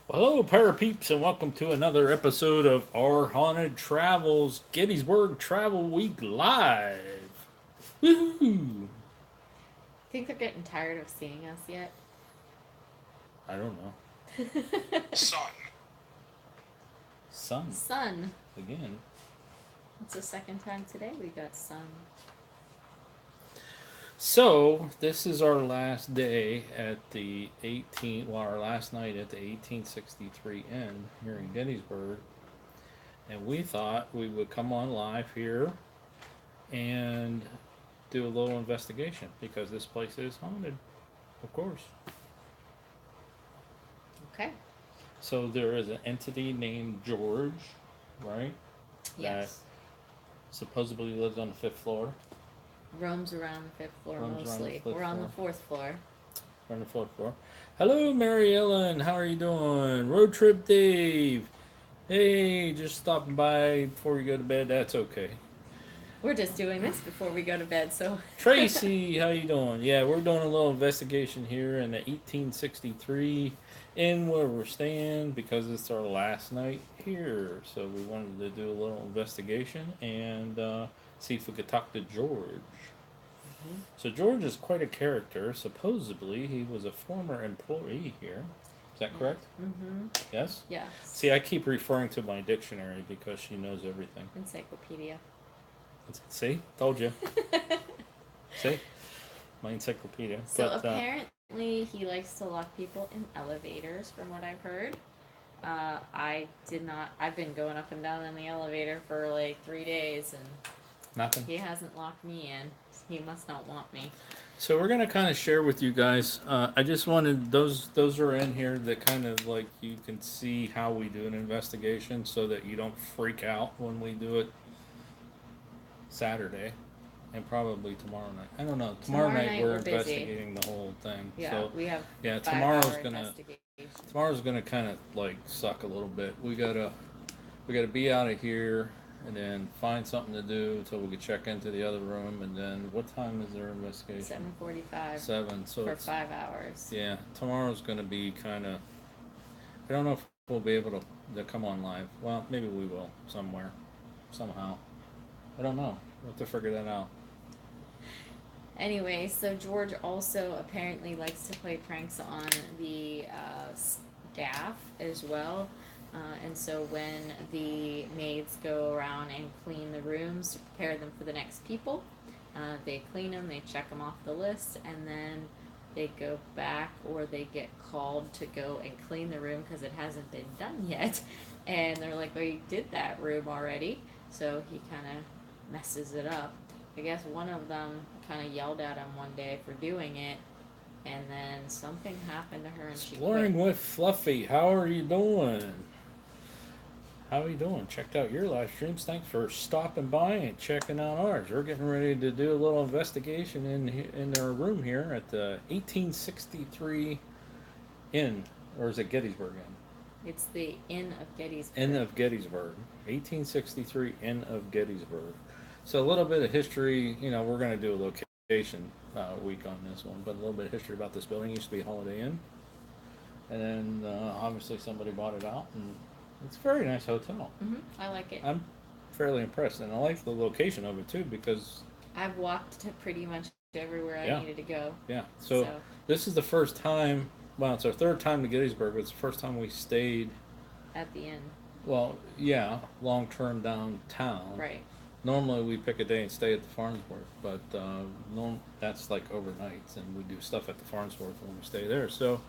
Well, hello, Parapeeps, and welcome to another episode of Our Haunted Travels Gettysburg Travel Week Live. Woohoo! Think they're getting tired of seeing us yet? I don't know. Son. Sun Sun. again. It's the second time today we got sun. So, this is our last day at the 18th, well, our last night at the 1863 Inn here in Gettysburg. And we thought we would come on live here and do a little investigation because this place is haunted, of course. Okay. So there is an entity named George, right? That Yes. supposedly lives on the fifth floor. Roams around the fifth floor Roams around the mostly. fifth We're on the floor. fourth floor. On the fourth floor. Hello, Mary Ellen. How are you doing? Road trip Dave. Hey, just stopping by before you go to bed. That's okay. We're just doing this before we go to bed, so. Tracy, how you doing? Yeah, we're doing a little investigation here in the 1863 inn where we're staying because it's our last night here. So we wanted to do a little investigation and see if we could talk to George. Mhm. So George is quite a character. Supposedly, he was a former employee here. Is that correct? Mm-hmm. Yes? Yes. See, I keep referring to my dictionary because she knows everything. Encyclopedia. See? Told you. See? My encyclopedia. So But apparently he likes to lock people in elevators, from what I've heard. I did not. I've been going up and down in the elevator for like 3 days, and nothing. he hasn't locked me in. He must not want me. So we're gonna kind of share with you guys. I just wanted those are in here that kind of like you can see how we do an investigation, so that you don't freak out when we do it Saturday, and probably tomorrow night. I don't know. Tomorrow night we're busy. investigating the whole thing. Yeah, So we have yeah, 5 hour gonna investigation. tomorrow's gonna kind of like suck a little bit. We gotta be out of here and then find something to do until we can check into the other room. And then what time is their investigation? 7:45 7. So for it's 5 hours. yeah. Tomorrow's gonna be kind of. I don't know if we'll be able to come on live. Well, maybe we will somewhere, somehow. I don't know. We'll have to figure that out. Anyway, so George also apparently likes to play pranks on the staff as well. And so when the maids go around and clean the rooms to prepare them for the next people, they clean them, they check them off the list, and then they go back or they get called to go and clean the room because it hasn't been done yet. And they're like, well, you did that room already. So he kind of messes it up. I guess one of them kind of yelled at him one day for doing it, and then something happened to her and she Exploring quit. with Fluffy. How are you doing? How are you doing? Checked out your live streams. Thanks for stopping by and checking out ours. We're getting ready to do a little investigation in our room here at the 1863 Inn, or is it Gettysburg Inn? It's the Inn of Gettysburg. Inn of Gettysburg. 1863 Inn of Gettysburg. So a little bit of history. We're going to do a location week on this one, but a little bit of history about this building. It used to be a Holiday Inn, and then obviously somebody bought it out, and it's a very nice hotel. I like it. I'm fairly impressed, and I like the location of it too because I've walked to pretty much everywhere I yeah, needed to go. yeah. So this is the first time. Well, it's our third time to Gettysburg, but it's the first time we stayed. At the inn. Well, yeah, long term downtown. Right. Normally we pick a day and stay at the Farnsworth, but that's like overnights, and we do stuff at the Farnsworth when we stay there. So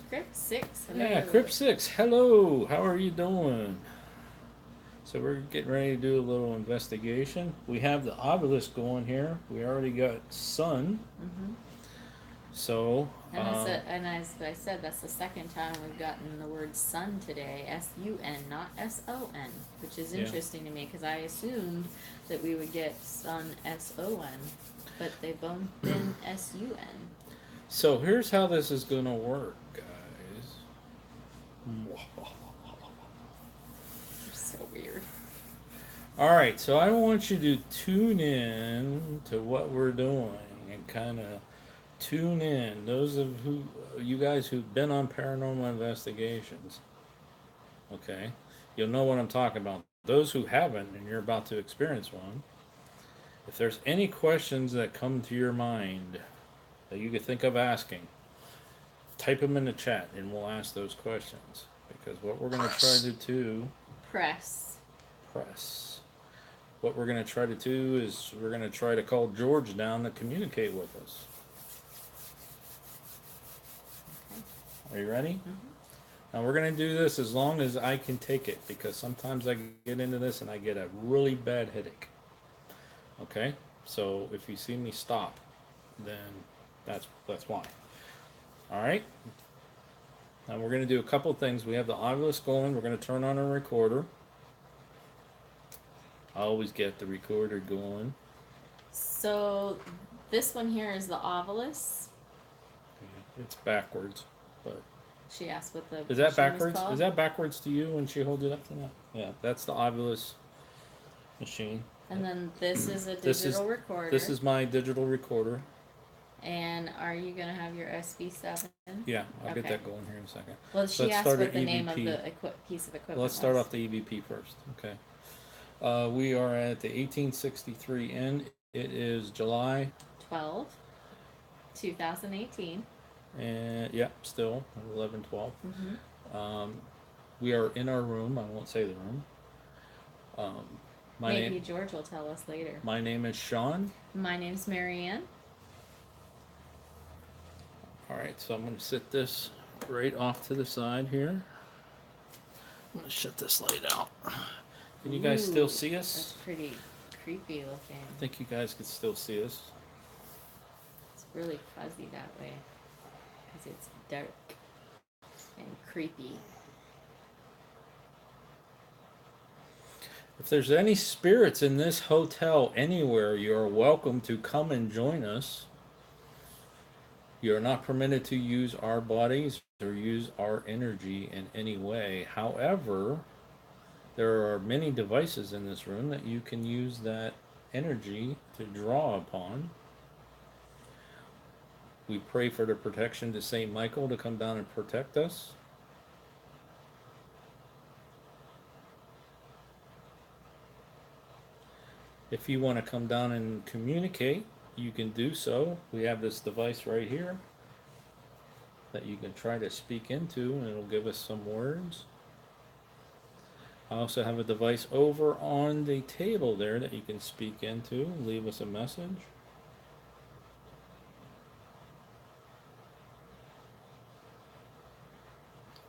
Crypt 6. Hello. yeah, Crypt 6. Hello, how are you doing? So we're getting ready to do a little investigation. We have the obelisk going here. We already got sun. Mm-hmm. So And as I said, that's the second time we've gotten the word sun today. S-U-N, not S-O-N, which is Yeah. interesting to me because I assumed that we would get sun S-O-N, but they've both been S-U-N. so here's how this is gonna work, guys. It's so weird. All right, so I want you to tune in to what we're doing and kind of tune in. Those of who you guys who've been on paranormal investigations, okay, you'll know what I'm talking about. Those who haven't and you're about to experience one, if there's any questions that come to your mind that you could think of asking, type them in the chat and we'll ask those questions. Because what we're going to try to do, Press. press. What we're going to try to do is we're going to try to call George down to communicate with us. Okay. Are you ready? Mm-hmm. Now we're going to do this as long as I can take it because sometimes I get into this and I get a really bad headache. Okay? So if you see me stop, then that's why. All right? Now we're going to do a couple things. We have the obelisk going. We're going to turn on our recorder. I always get the recorder going. So this one here is the obelisk. It's backwards, but She asked what the is that machine was backwards? called. Is that backwards to you when she holds it up to that? Yeah, that's the obelisk machine. And then this is a This digital recorder. This is my digital recorder. And are you gonna have your SB7? Yeah, I'll get Okay. that going here in a second. Well, she Let's asked start what at the name of EVP. the piece of equipment. Let's start was. off the EVP first. Okay. We are at the 1863 end. It is July, 12, 2018. and yeah, still 11:12. Mm-hmm. We are in our room. I won't say the room. My Maybe name. George will tell us later. My name is Sean. My name's Marianne. All right, so I'm going to sit this right off to the side here. I'm going to shut this light out. Can you guys still see That's us? pretty creepy looking. I think you guys can still see us. It's really fuzzy that way because it's dark and creepy. If there's any spirits in this hotel anywhere, you are welcome to come and join us. You are not permitted to use our bodies or use our energy in any way. However, there are many devices in this room that you can use that energy to draw upon. We pray for the protection to Saint Michael to come down and protect us. If you want to come down and communicate, you can do so. We have this device right here that you can try to speak into and it'll give us some words. I also have a device over on the table there that you can speak into, leave us a message.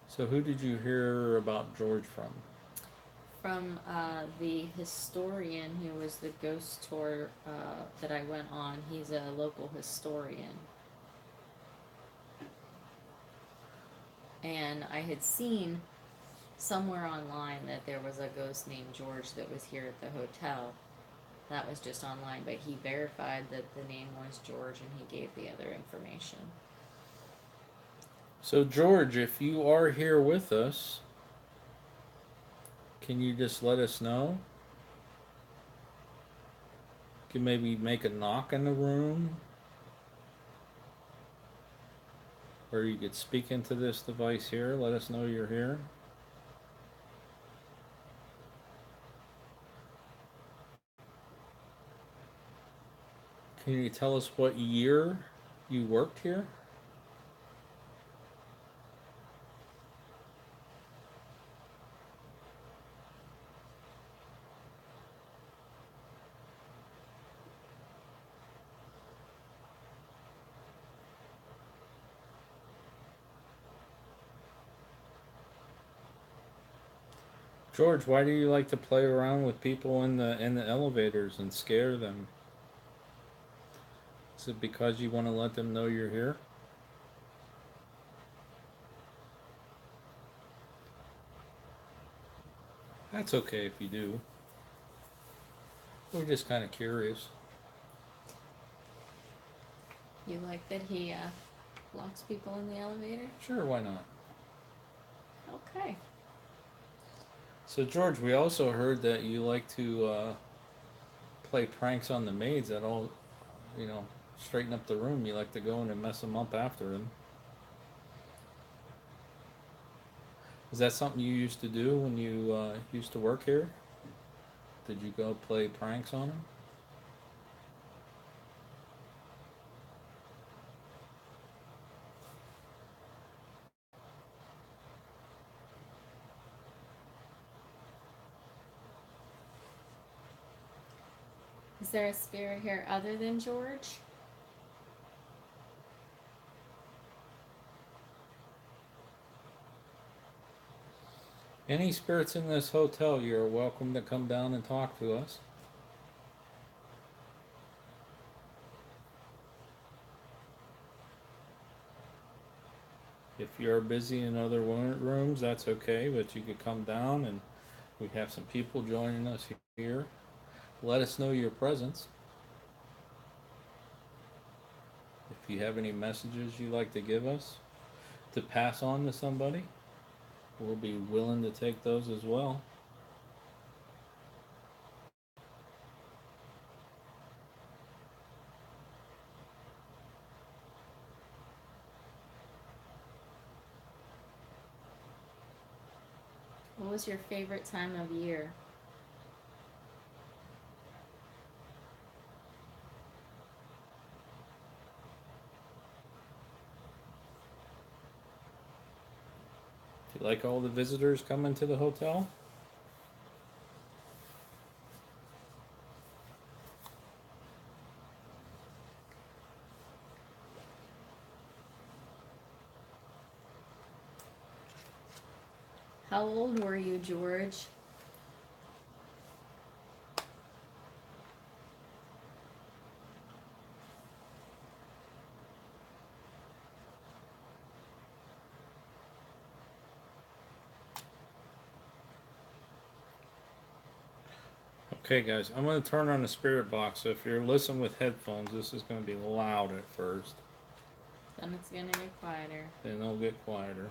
So who did you hear about George from? From the historian who was the ghost tour that I went on. He's a local historian. And I had seen somewhere online that there was a ghost named George that was here at the hotel. That was just online, but he verified that the name was George and he gave the other information. So George, if you are here with us, can you just let us know? You can maybe make a knock in the room. Or you could speak into this device here, let us know you're here. Can you tell us what year you worked here? George, why do you like to play around with people in the elevators and scare them? Is it because you want to let them know you're here? That's okay if you do. We're just kind of curious. You like that he locks people in the elevator? Sure, why not? Okay. So George, we also heard that you like to play pranks on the maids that all, straighten up the room, you like to go in and mess them up after them. Is that something you used to do when you used to work here? Did you go play pranks on them? Is there a spirit here other than George? Any spirits in this hotel, you're welcome to come down and talk to us. If you're busy in other rooms, that's okay, but you could come down and we have some people joining us here. Let us know your presence. If you have any messages you'd like to give us to pass on to somebody, we'll be willing to take those as well. What was your favorite time of year? Do you like all the visitors coming to the hotel? How old were you, George? Okay, guys, I'm going to turn on the spirit box. So if you're listening with headphones, this is going to be loud at first. Then it's gonna get quieter. Then it'll get quieter.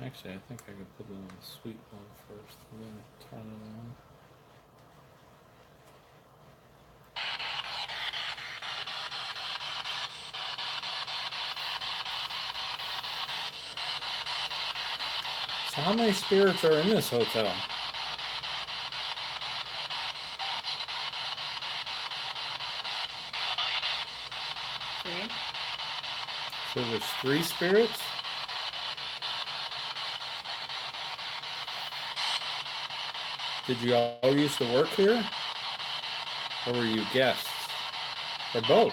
Actually, I think I could put it on the sweet one first and then turn it on. So how many spirits are in this hotel? Three? So there's 3 spirits? Did you all used to work here? Or were you guests? Or both?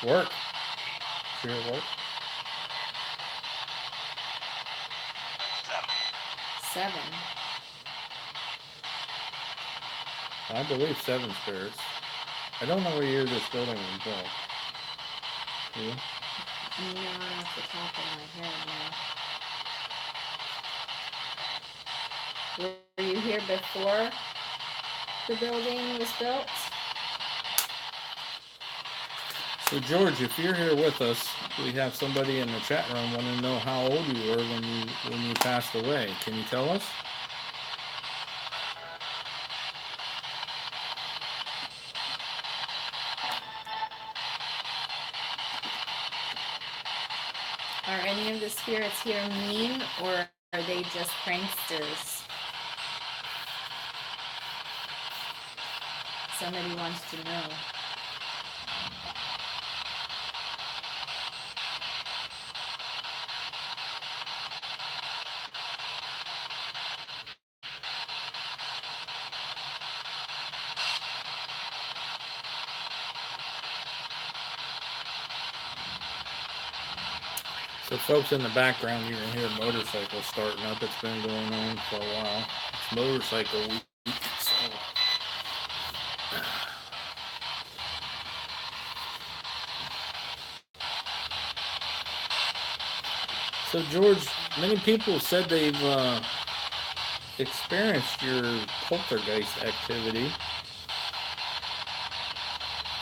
Work. Here at work? 7. I believe 7 spirits. I don't know what year this building was built. Do you? Not off the top of my head, no. Were you here before the building was built? So George, if you're here with us, we have somebody in the chat room want to know how old you were when you passed away. Can you tell us? Are any of the spirits here mean, or are they just pranksters? Somebody wants to know. So folks, in the background you can hear motorcycles starting up. It's been going on for a while. It's motorcycle week. So George, many people said they've experienced your poltergeist activity.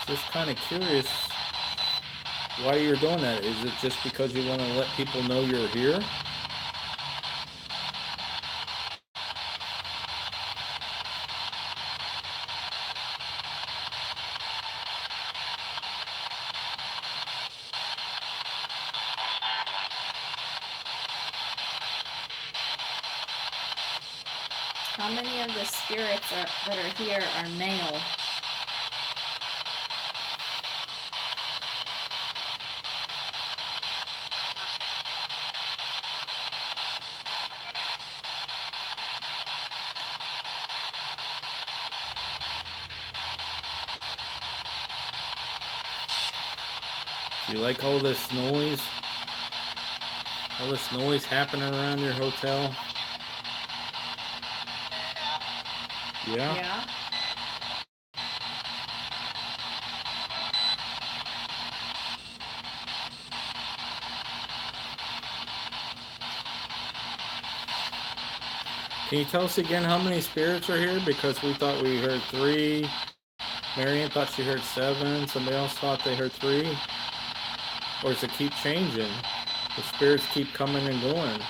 Just kind of curious why you're doing that? Is it just because you want to let people know you're here? How many of the spirits that are here are male? Do you like all this noise? All this noise happening around your hotel? Yeah? Yeah. Can you tell us again how many spirits are here? Because we thought we heard 3. Marianne thought she heard 7. Somebody else thought they heard 3. Or does it keep changing? The spirits keep coming and going.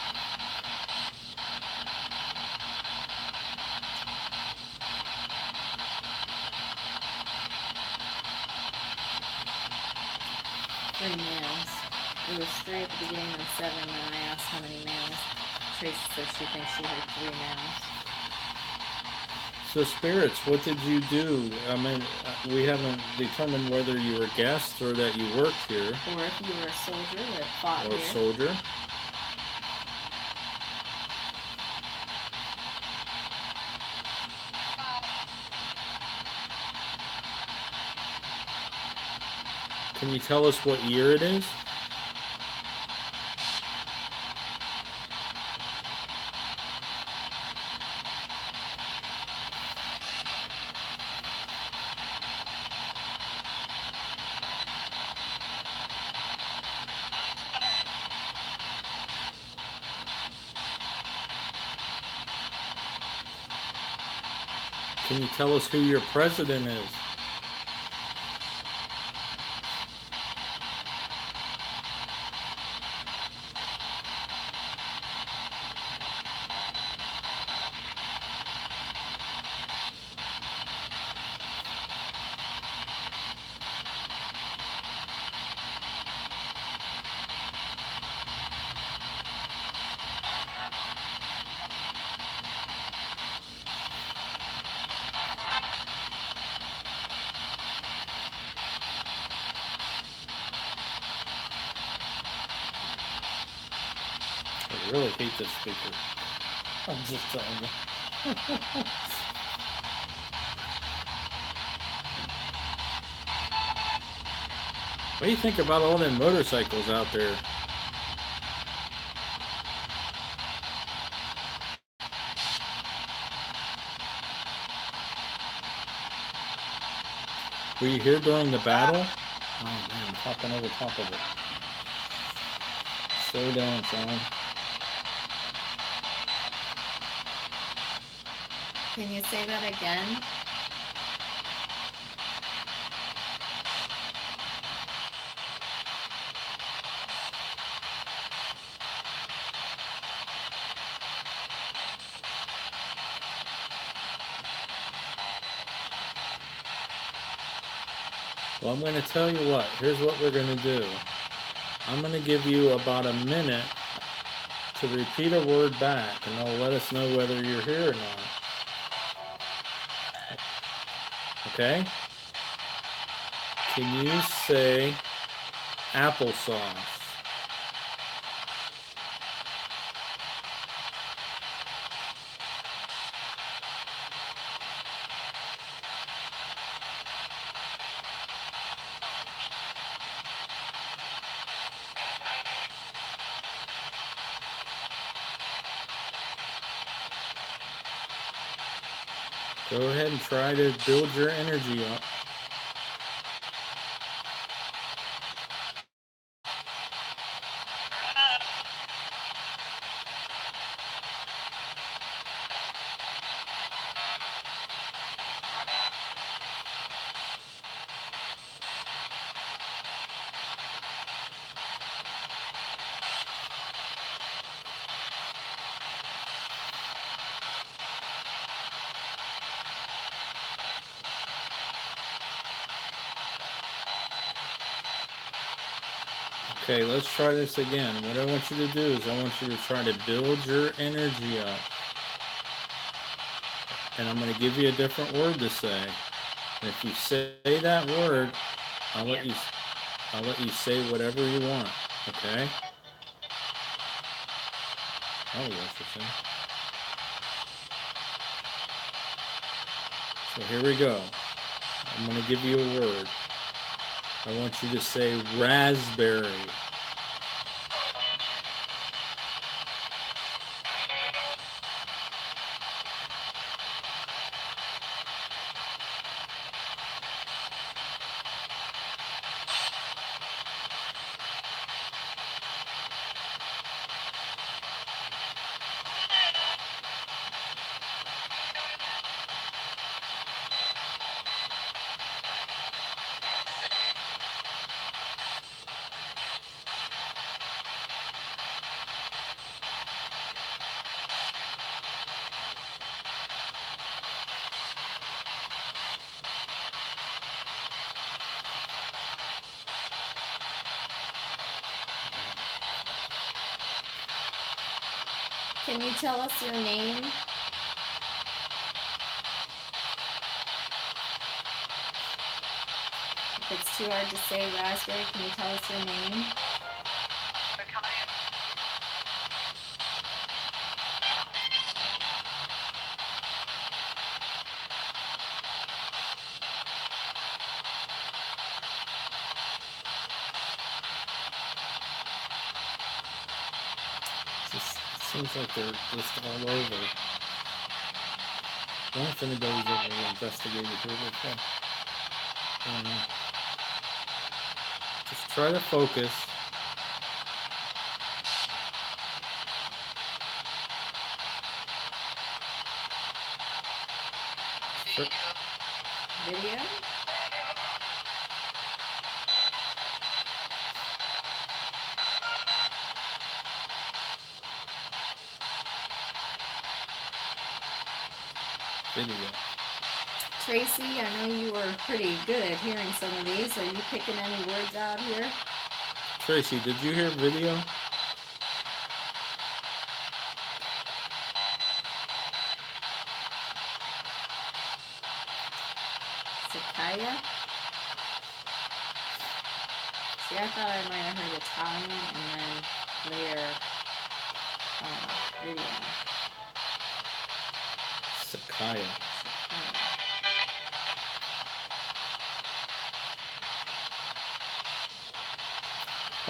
Three males. It was 3 at the beginning and 7, and I asked how many males. Tracy said she thinks she heard 3 males. So spirits, what did you do? I mean, we haven't determined whether you were guests or that you worked here. Or if you were a soldier that fought Or a here. soldier. Can you tell us what year it is? Can you tell us who your president is? I really hate this speaker. I'm just telling you. What do you think about all them motorcycles out there? Were you here during the battle? Oh man, I'm talking over top of it. Slow down, son. Can you say that again? Well, I'm going to tell you what. Here's what we're going to do. I'm going to give you about a minute to repeat a word back, and they'll let us know whether you're here or not. Okay? Can you say applesauce? Go ahead and try to build your energy up. Okay, let's try this again. What I want you to do is I want you to try to build your energy up. And I'm going to give you a different word to say. And if you say that word, I'll let you I'll let you say whatever you want. Okay? Oh, interesting. So here we go. I'm going to give you a word. I want you to say raspberry. Can you tell us your name? If it's too hard to say raspberry, can you tell us your name? It seems like they're just all over. I wonder if anybody's ever investigated here before. I don't know. Just try to focus. Video? Video. Tracy, I know you were pretty good at hearing some of these. Are you picking any words out here? Tracy, did you hear video? Sakaya? See, I thought I might have heard Italian and then later video. Sakaya.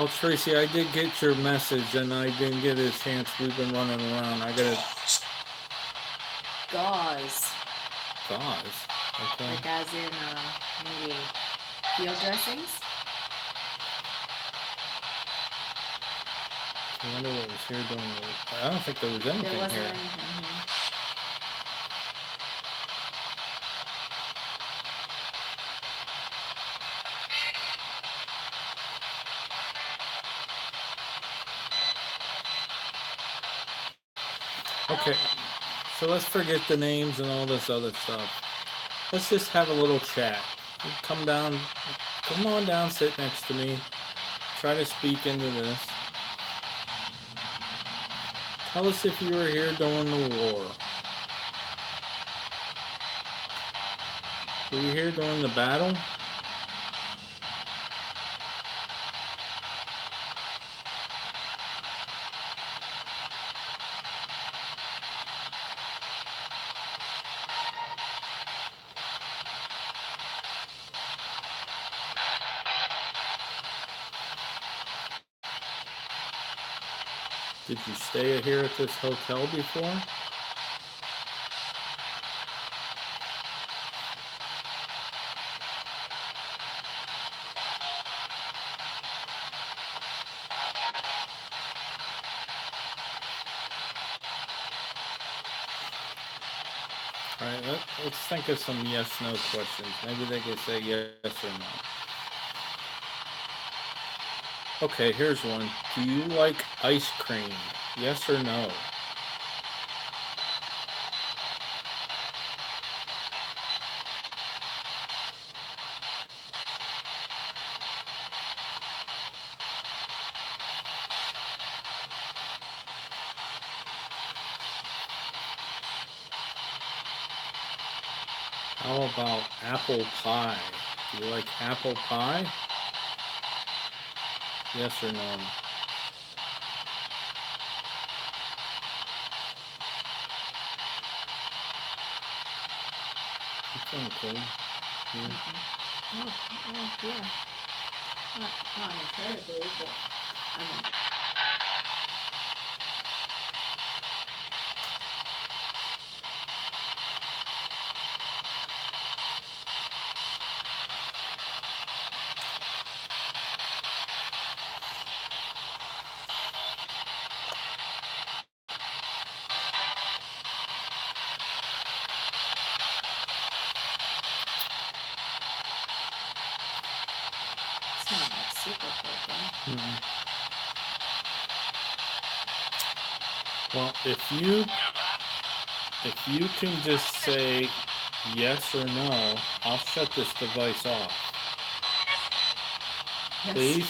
Oh, Tracy, I did get your message and I didn't get a chance. We've been running around. I gotta. Gauze. Gauze? Okay. Like as in maybe field dressings? I wonder what was here during the. I don't think there was anything There wasn't here. anything here. Okay, so let's forget the names and all this other stuff. Let's just have a little chat. Come on down, sit next to me. Try to speak into this. Tell us if you were here during the war. Were you here during the battle? Did you stay here at this hotel before? Alright, let's think of some yes-no questions. Maybe they could say yes or no. Okay, here's one. Do you like ice cream? Yes or no? How about apple pie? Do you like apple pie? Yes or no? It's okay. Yeah. Oh, yeah. Not incredibly, but I mean, it's not like super cold though. Mm-mm. Well, if you can just say yes or no, I'll shut this device off. Yes. Please?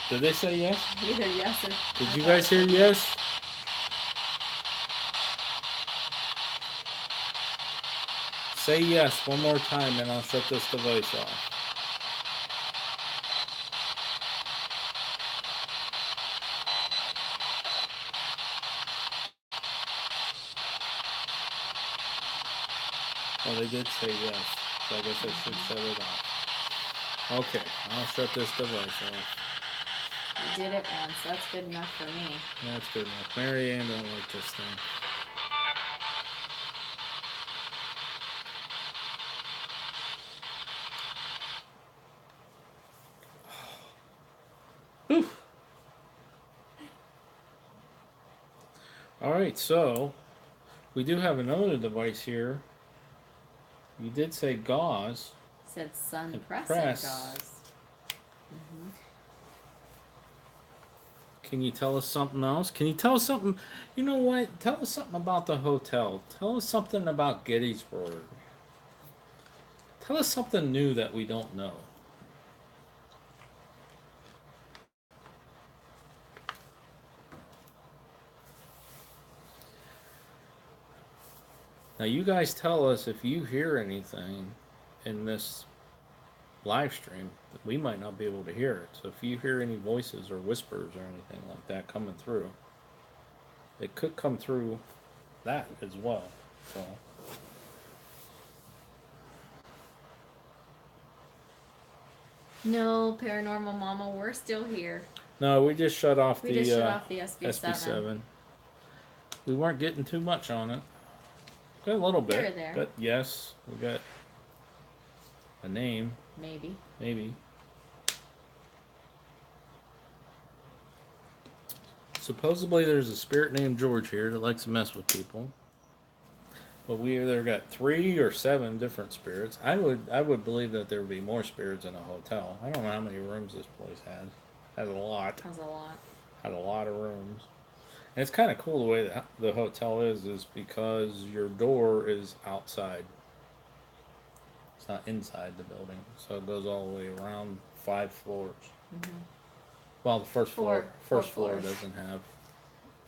Did they say yes? Either yes or Did I you thought guys it hear said yes? Say yes one more time and I'll shut this device off. Oh, they did say yes. So I guess I should shut it off. Okay, I'll shut this device off. You did it once. That's good enough for me. That's good enough. Mary Ann don't like this thing. Whew. Alright, so we do have another device here. You did say gauze. Said sun And press and press. gauze. Mm-hmm. Can you tell us something else? Can you tell us something? You know what? Tell us something about the hotel. Tell us something about Gettysburg. Tell us something new that we don't know. Now, you guys tell us if you hear anything in this live stream. We might not be able to hear it. So, if you hear any voices or whispers or anything like that coming through, it could come through that as well. So, No, paranormal mama, we're still here. no, we just shut off We the just shut off the SB7. SB7. We weren't getting too much on it. Got a little bit. Here or there. Got yes. We got a name. Maybe. Maybe. Supposedly there's a spirit named George here that likes to mess with people. But we either got 3 or 7 different spirits. I would believe that there would be more spirits in a hotel. I don't know how many rooms this place has. Has a lot. Has a lot. Had a lot of rooms. And it's kind of cool the way that the hotel is because your door is outside. It's not inside the building, so it goes all the way around 5 floors. Mm-hmm. Well, the first Four floor floors. doesn't have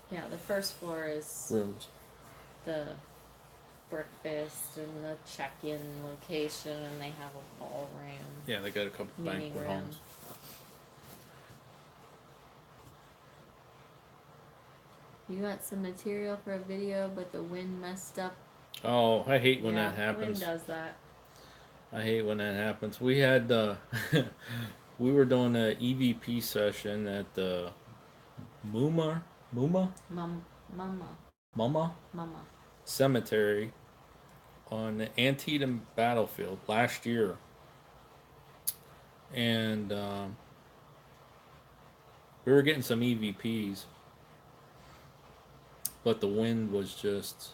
Yeah, the first floor is rooms. the breakfast and the check-in location, and they have a ballroom. Yeah, they got a couple Meeting banquet room. halls. You got some material for a video, but the wind messed up. Oh, I hate when yeah, that happens. The wind does that. I hate when that happens. We had we were doing an EVP session at the Muma Mama. Cemetery on the Antietam battlefield last year, and we were getting some EVPs, but the wind was just,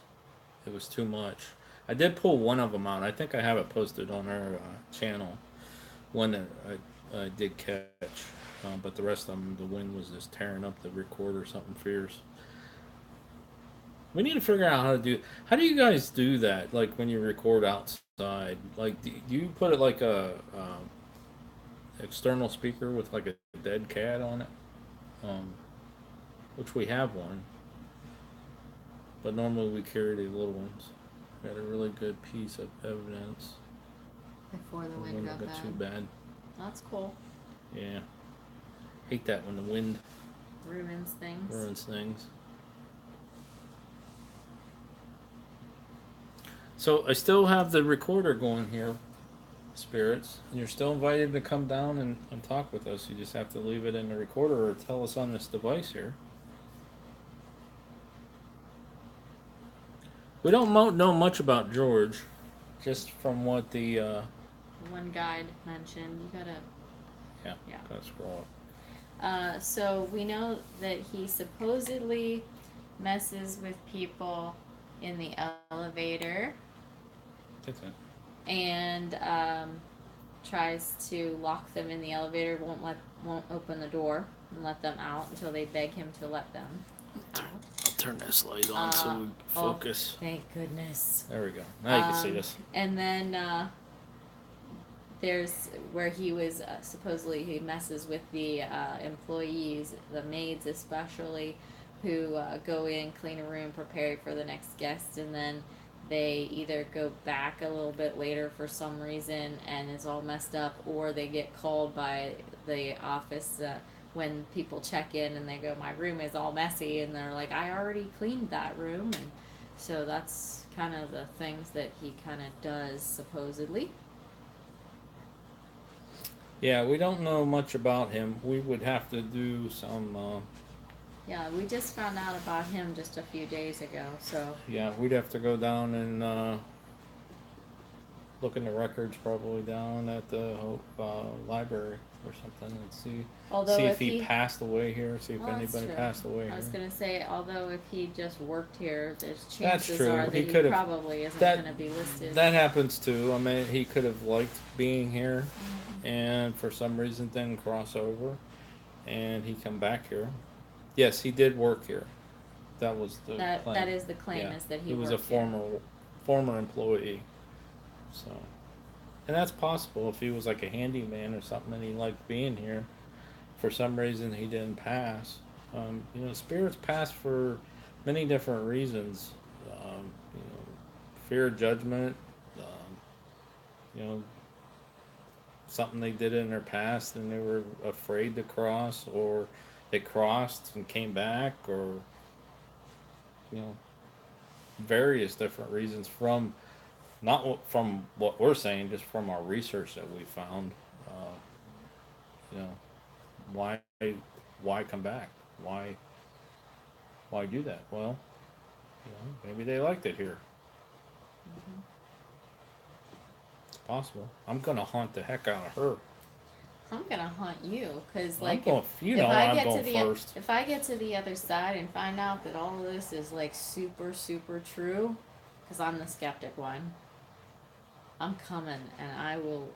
it was too much. I did pull one of them out. I think I have it posted on our channel. One that I did catch, but the rest of them, the wind was just tearing up the recorder, something fierce. We need to figure out how to do. How do you guys do that? Like when you record outside, like do you put it like a external speaker with like a dead cat on it? Which we have one, but normally we carry the little ones. Got a really good piece of evidence. Before the The wind wind got got too bad. bad. That's cool. Yeah. Hate that when the wind Ruins things. ruins things. So I still have the recorder going here, spirits, and you're still invited to come down and talk with us. You just have to leave it in the recorder or tell us on this device here. We don't know much about George, just from what the One guide mentioned. You gotta. Yeah. Gotta scroll up. So we know that he supposedly messes with people in the elevator That's it. and tries to lock them in the elevator. Won't open the door and let them out until they beg him to let them out. I'll turn this light on so we focus. Thank goodness. There we go. Now you can see this. And then there's where he was supposedly he messes with the employees, the maids especially, who go in, clean a room, prepare for the next guest, and then they either go back a little bit later for some reason and it's all messed up, or they get called by the office when people check in and they go, my room is all messy, and they're like, I already cleaned that room. And so that's kind of the things that he kind of does supposedly. Yeah, we don't know much about him. We would have to do some. Yeah, we just found out about him just a few days ago, so. Yeah, we'd have to go down and look in the records, probably down at the library or something, and see if he passed away here. See if anybody passed away here. I was gonna say, although if he just worked here, there's That's chances true. are that He he could've- probably isn't that- gonna be listed. That happens too. I mean, he could have liked being here, and for some reason didn't cross over, and he come back here. Yes, he did work here. That was the claim. That is the claim, Yeah. is that He was a worked here. former employee. So, and that's possible if he was like a handyman or something and he liked being here. For some reason, he didn't pass. Spirits pass for many different reasons. Fear of judgment. Something they did in their past and they were afraid to cross, or they crossed and came back, or various different reasons from from what we're saying, just from our research that we found. Why come back? Why do that? Well, maybe they liked it here. It's possible. I'm gonna haunt the heck out of her. I'm gonna haunt you, cause I'm like going first. if I get to the other side and find out that all of this is like super super true, cause I'm the skeptic one. I'm coming and I will.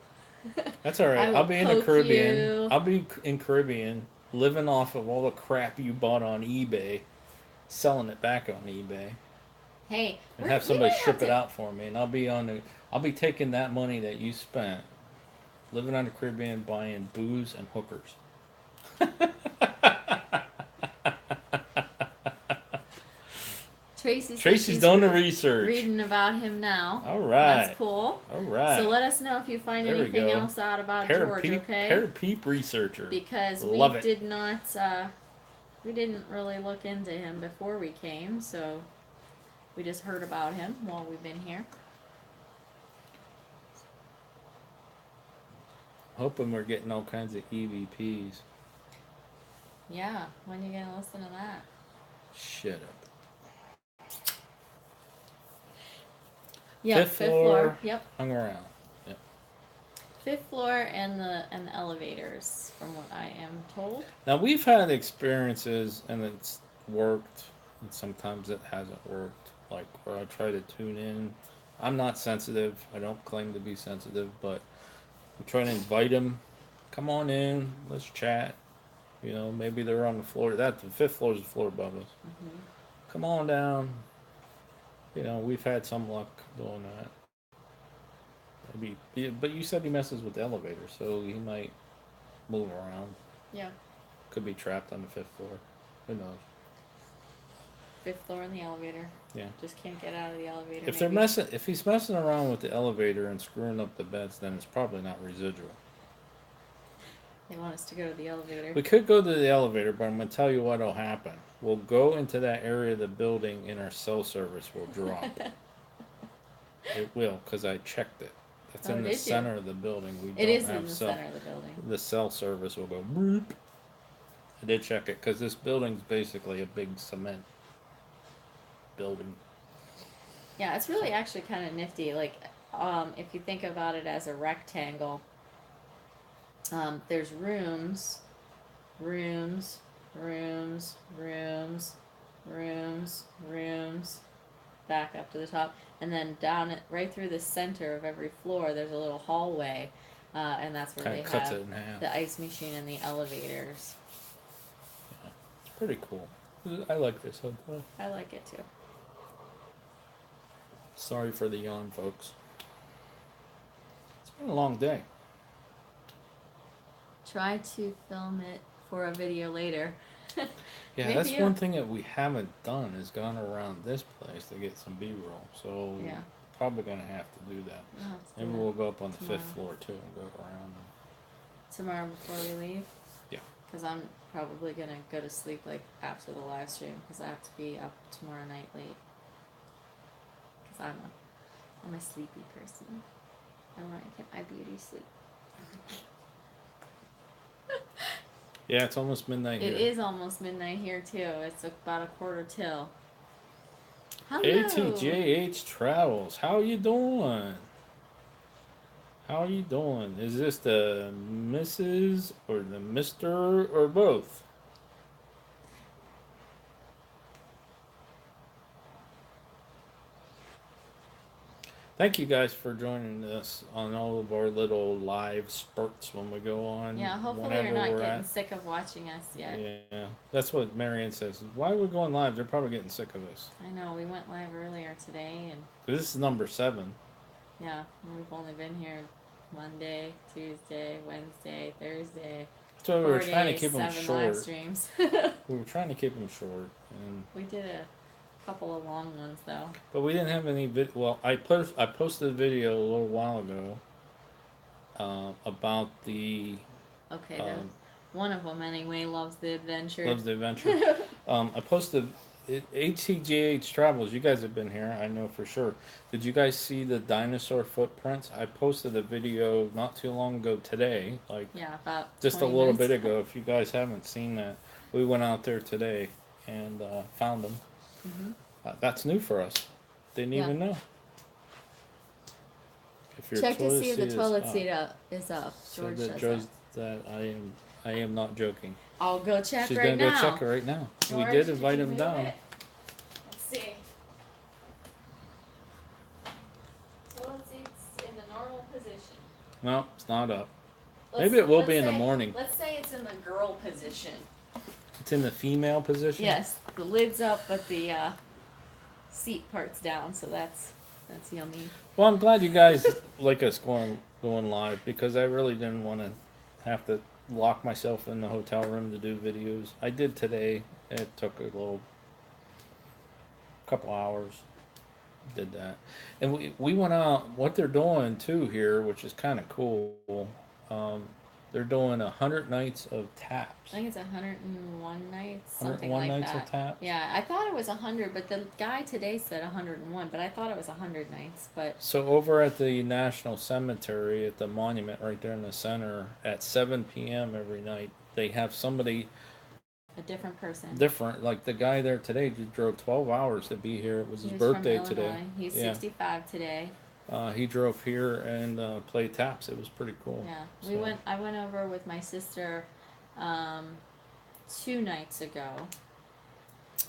That's all right. I will I'll be in the poke Caribbean. you. I'll be in Caribbean, living off of all the crap you bought on eBay, selling it back on eBay, Hey, and have somebody ship it out for me. And I'll be taking that money that you spent, living on the Caribbean, buying booze and hookers. Tracy's done the research. Reading about him now. All right. That's cool. All right. So let us know if you find There we anything go. else out about George, okay? Pair of peep researcher. Because Love we it. did not, we didn't really look into him before we came, so we just heard about him while we've been here. Hoping we're getting all kinds of EVPs. Yeah, when you gonna listen to that? Shut up. Yep, Fifth floor. Yep, Hung around. Yep. fifth floor and the elevators, from what I am told. Now we've had experiences and it's worked, and sometimes it hasn't worked. Like where I try to tune in. I'm not sensitive. I don't claim to be sensitive, but I'm trying to invite them. Come on in. Let's chat. Maybe they're on the floor. The fifth floor is the floor above us. Mm-hmm. Come on down. We've had some luck doing that. But you said he messes with the elevator, so he might move around. Yeah. Could be trapped on the fifth floor. Who knows? 5th floor in the elevator. Yeah. Just can't get out of the elevator. If he's messing around with the elevator and screwing up the beds, then it's probably not residual. They want us to go to the elevator. We could go to the elevator, but I'm going to tell you what'll happen. We'll go into that area of the building and our cell service will drop. It will, because I checked it. It's in the center of the building. It is in the center of the building. The cell service will go boop. I did check it, because this building's basically a big cement building. Yeah, it's really actually kind of nifty. Like, if you think about it as a rectangle, there's rooms, back up to the top, and then down it right through the center of every floor. There's a little hallway, and that's where Kinda they cuts have it in half. the ice machine and the elevators. Yeah, it's pretty cool. I like this hotel. I like it too. Sorry for the yawn, folks. It's been a long day. Try to film it for a video later. Yeah, that's one thing that we haven't done is gone around this place to get some B-roll. So Yeah. probably gonna have to do that. Maybe we'll go up on the 5th floor too and go around. Tomorrow before we leave? Yeah. Because I'm probably going to go to sleep like after the live stream because I have to be up tomorrow night late. Because I'm a sleepy person. I want to get my beauty sleep. Yeah, it's almost midnight here. It is almost midnight here too. It's about a quarter till. Hello. ATJH Travels. How you doing? How you doing? Is this the Mrs. or the Mr. or both? Thank you guys for joining us on all of our little live spurts when we go on. Yeah, hopefully you're not getting sick of watching us yet. Yeah, that's what Marianne says. Why are we going live? They're probably getting sick of us. I know, we went live earlier today. And this is number 7. Yeah, we've only been here Monday, Tuesday, Wednesday, Thursday. So we were trying to keep them short. Live streams. We were trying to keep them short. And we did a couple of long ones though. But we didn't have any well, I posted a video a little while ago about the one of them anyway loves the adventure. Loves the adventure. I posted ATGH Travels. You guys have been here, I know for sure. Did you guys see the dinosaur footprints? I posted a video not too long ago today, about just a little bit ago. If you guys haven't seen that, we went out there today and found them. Mm-hmm. That's new for us. Didn't even know. If your check to see if the toilet seat is up. George says that I am not joking. I'll go check She's right now. She's gonna go check it right now. George, we did invite him down. Let's see. Toilet seat's in the normal position. No, it's not up. Maybe it will be in the morning. Let's say it's in the girl position. It's in the female position? Yes, the lid's up, but the seat part's down, so that's yummy. Well, I'm glad you guys like us going live because I really didn't want to have to lock myself in the hotel room to do videos. I did today. It took a couple hours. Did that. And we went out. What they're doing too here, which is kind of cool, they're doing 100 nights of taps. I think it's 101 nights, 101 nights of taps? Yeah, I thought it was 100, but the guy today said 101, but I thought it was 100 nights. But so over at the National Cemetery, at the monument right there in the center, at 7 p.m. every night, they have somebody... A different person. Different. Like the guy there today just drove 12 hours to be here. It was his birthday today. He's 65 today. He drove here and played taps. It was pretty cool. Yeah, I went over with my sister 2 nights ago.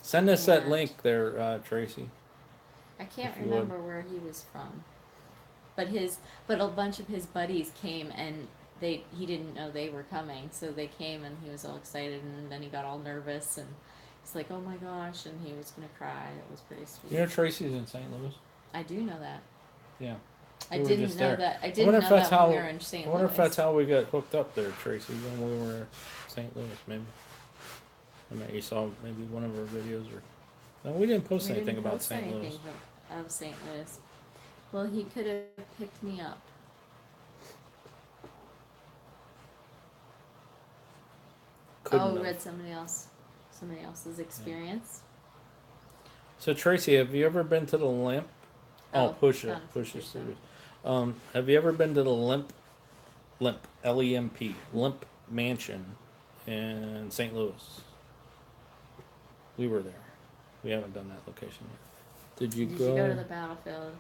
Send us that link there, Tracy. I can't remember where he was from, but a bunch of his buddies came and he didn't know they were coming, so they came and he was all excited, and then he got all nervous and he's like, "Oh my gosh!" and he was gonna cry. It was pretty sweet. You know Tracy's in St. Louis. I do know that. Yeah. I didn't know that. I didn't know that when we were in St. Louis. I wonder if that's how we got hooked up there, Tracy, when we were in St. Louis, maybe. I mean, you saw maybe one of our videos or... No, we didn't post We anything didn't about post St. Louis. anything of St. Louis. Well, he could have picked me up. Couldn't have. Read somebody else's experience. So Tracy, have you ever been to the Limp? Oh, push it, not a push it. picture. Serious. Have you ever been to the Limp, Lemp, Limp Mansion in St. Louis? We were there. We haven't done that location yet. Did you Did go? you go to the battlefield?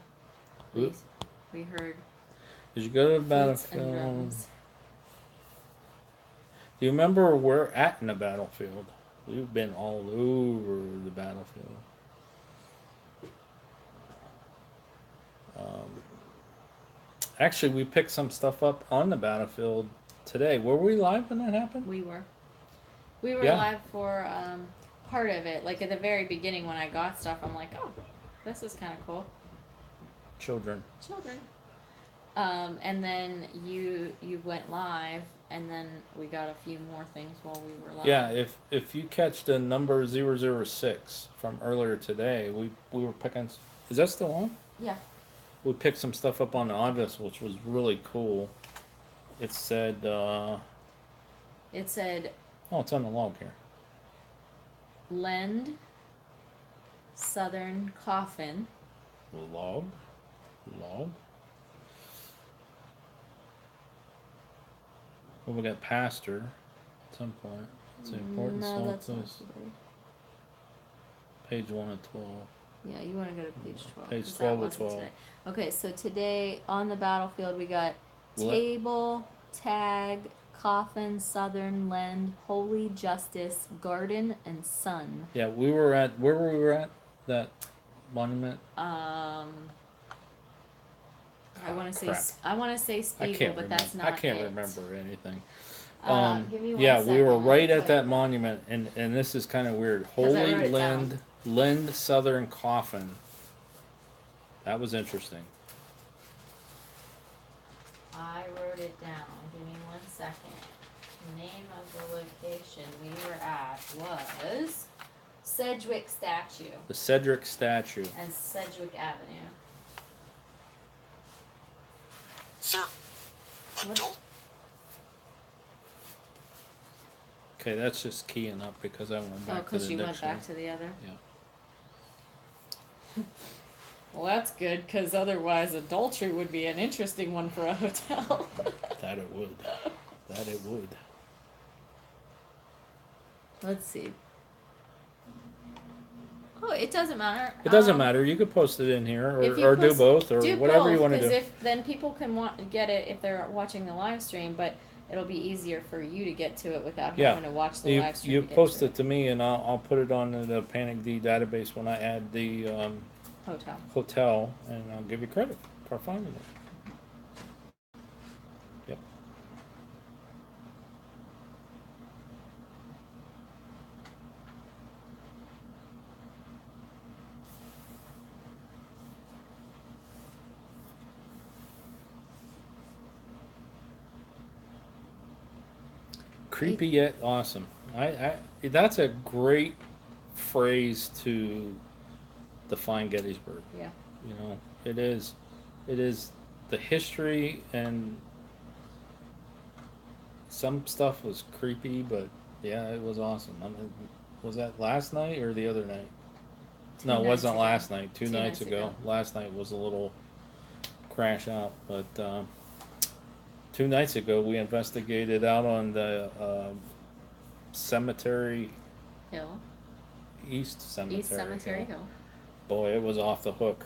Oop. We heard Did you go to the flutes and battlefield? drums. Do you remember where we're at in the battlefield? We've been all over the battlefield. Actually, we picked some stuff up on the battlefield today. Were we live when that happened? We were Yeah. live for part of it. Like at the very beginning when I got stuff, I'm like, oh, this is kind of cool. Children. And then you went live, and then we got a few more things while we were live. Yeah, if you catch the number 006 from earlier today, we were picking. Is that still on? Yeah. We picked some stuff up on the obvious, which was really cool. It said. It said. Oh, it's on the log here. Lend. Southern Coffin. Log. Well, we got pastor at some point. It's an important No, song. that's not today. Page 1 of 12. Yeah, you want to go to page 12. Page 'cause that 12 of wasn't 12. today. Okay, so today on the battlefield we got What? table, tag, coffin, southern, lend, holy justice, garden, and sun. Yeah, we were at where were we at? That monument. I want to say Crap. I want to say I Spiegel, can't but remember. that's not I can't it. remember anything. Give me one Yeah, we were second. right at that monument, and this is kind of weird. 'Cause I Holy wrote it Lind, Lind Southern Coffin. That was interesting. I wrote it down. Give me 1 second. The name of the location we were at was Sedgwick Statue The Cedric statue. and Sedgwick Avenue. Sir, adult. Okay, that's just keying up because I went Oh, back to because the you went dictionary. back to the other? Yeah. Well, that's good, because otherwise adultery would be an interesting one for a hotel. That it would. That it would. Let's see. Oh, it doesn't matter. It doesn't matter. You could post it in here, if you or do post- both, or whatever you want to because do. if then people can get it if they're watching the live stream, but it'll be easier for you to get to it without Yeah. having to watch the You, live stream. you to get post to it to me, and I'll put it on the Panic D database when I add the hotel. hotel, and I'll give you credit for finding it. Yep. Creepy yet awesome. I that's a great phrase to define Gettysburg. Yeah. You know, it is the history, and some stuff was creepy, but yeah, it was awesome. I mean, was that last night or the other night? Two No, it nights wasn't ago. last night. Two 2 nights nights ago. ago. Last night was a little crash out, but 2 nights ago we investigated out on the Cemetery Hill. East Cemetery. East Cemetery Hill. Boy, it was off the hook.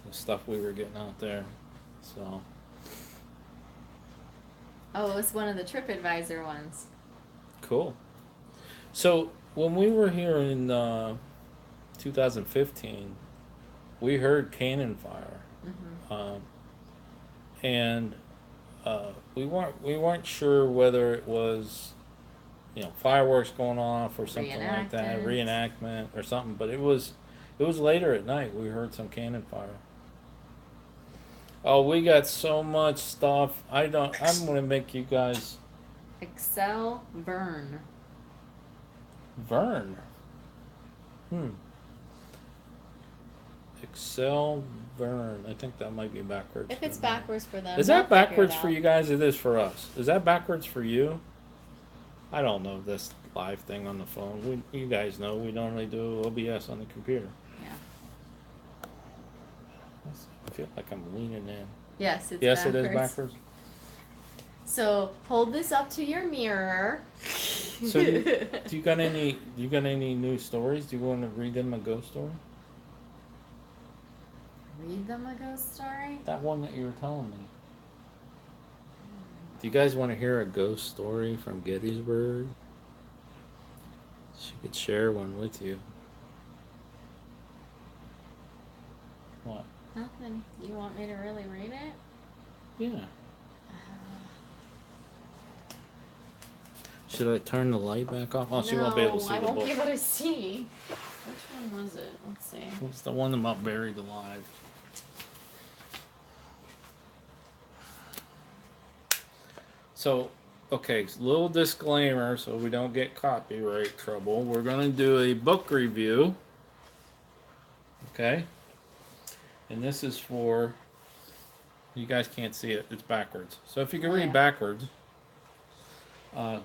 The stuff we were getting out there. So Oh, it was one of the TripAdvisor ones. cool. So when we were here in 2015, we heard cannon fire, Mm-hmm. and we weren't sure whether it was, fireworks going off or something like that, reenactment or something. But it was later at night. We heard some cannon fire. Oh, we got so much stuff. I'm gonna make you guys Excel Vern. Vern. Selvern. I think that might be backwards. If for it's me. backwards for them, Is they'll that figure it backwards for out. you guys? It is for us. Is that backwards for you? I don't know this live thing on the phone. You guys know we normally do OBS on the computer. Yeah. I feel like I'm leaning in. Yes, it's Yes, backwards. it is backwards. So hold this up to your mirror. So do you got any? Do you got any new stories? Do you want to read them a ghost story? Read them a ghost story? That one that you were telling me. Do you guys want to hear a ghost story from Gettysburg? She could share one with you. What? Nothing. You want me to really read it? Yeah. Should I turn the light back off? Oh, she won't be able to see I the won't book. be able to see. Which one was it? Let's see. It's the one about buried alive. So, okay, little disclaimer so we don't get copyright trouble. We're going to do a book review. Okay? And this is for, you guys can't see it, it's backwards. So if you can read backwards,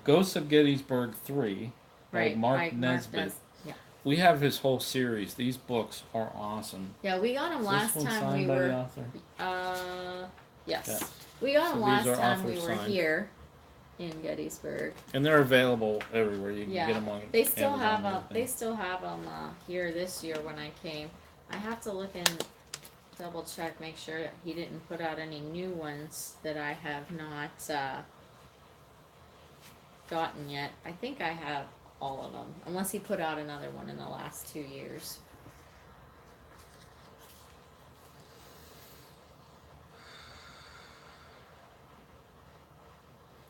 Ghosts of Gettysburg 3 by Mark Nesbitt. Yeah. We have his whole series. These books are awesome. Yeah, we got them Is last this one time signed we by the were. author? Yes. Yeah. We got So them these last are time we author were signed. here in Gettysburg. And they're available everywhere. You can Yeah. get them on They still Amazon have and them. everything. They still have them here this year when I came. I have to look and double check, make sure that he didn't put out any new ones that I have not gotten yet. I think I have all of them, unless he put out another one in the last 2 years.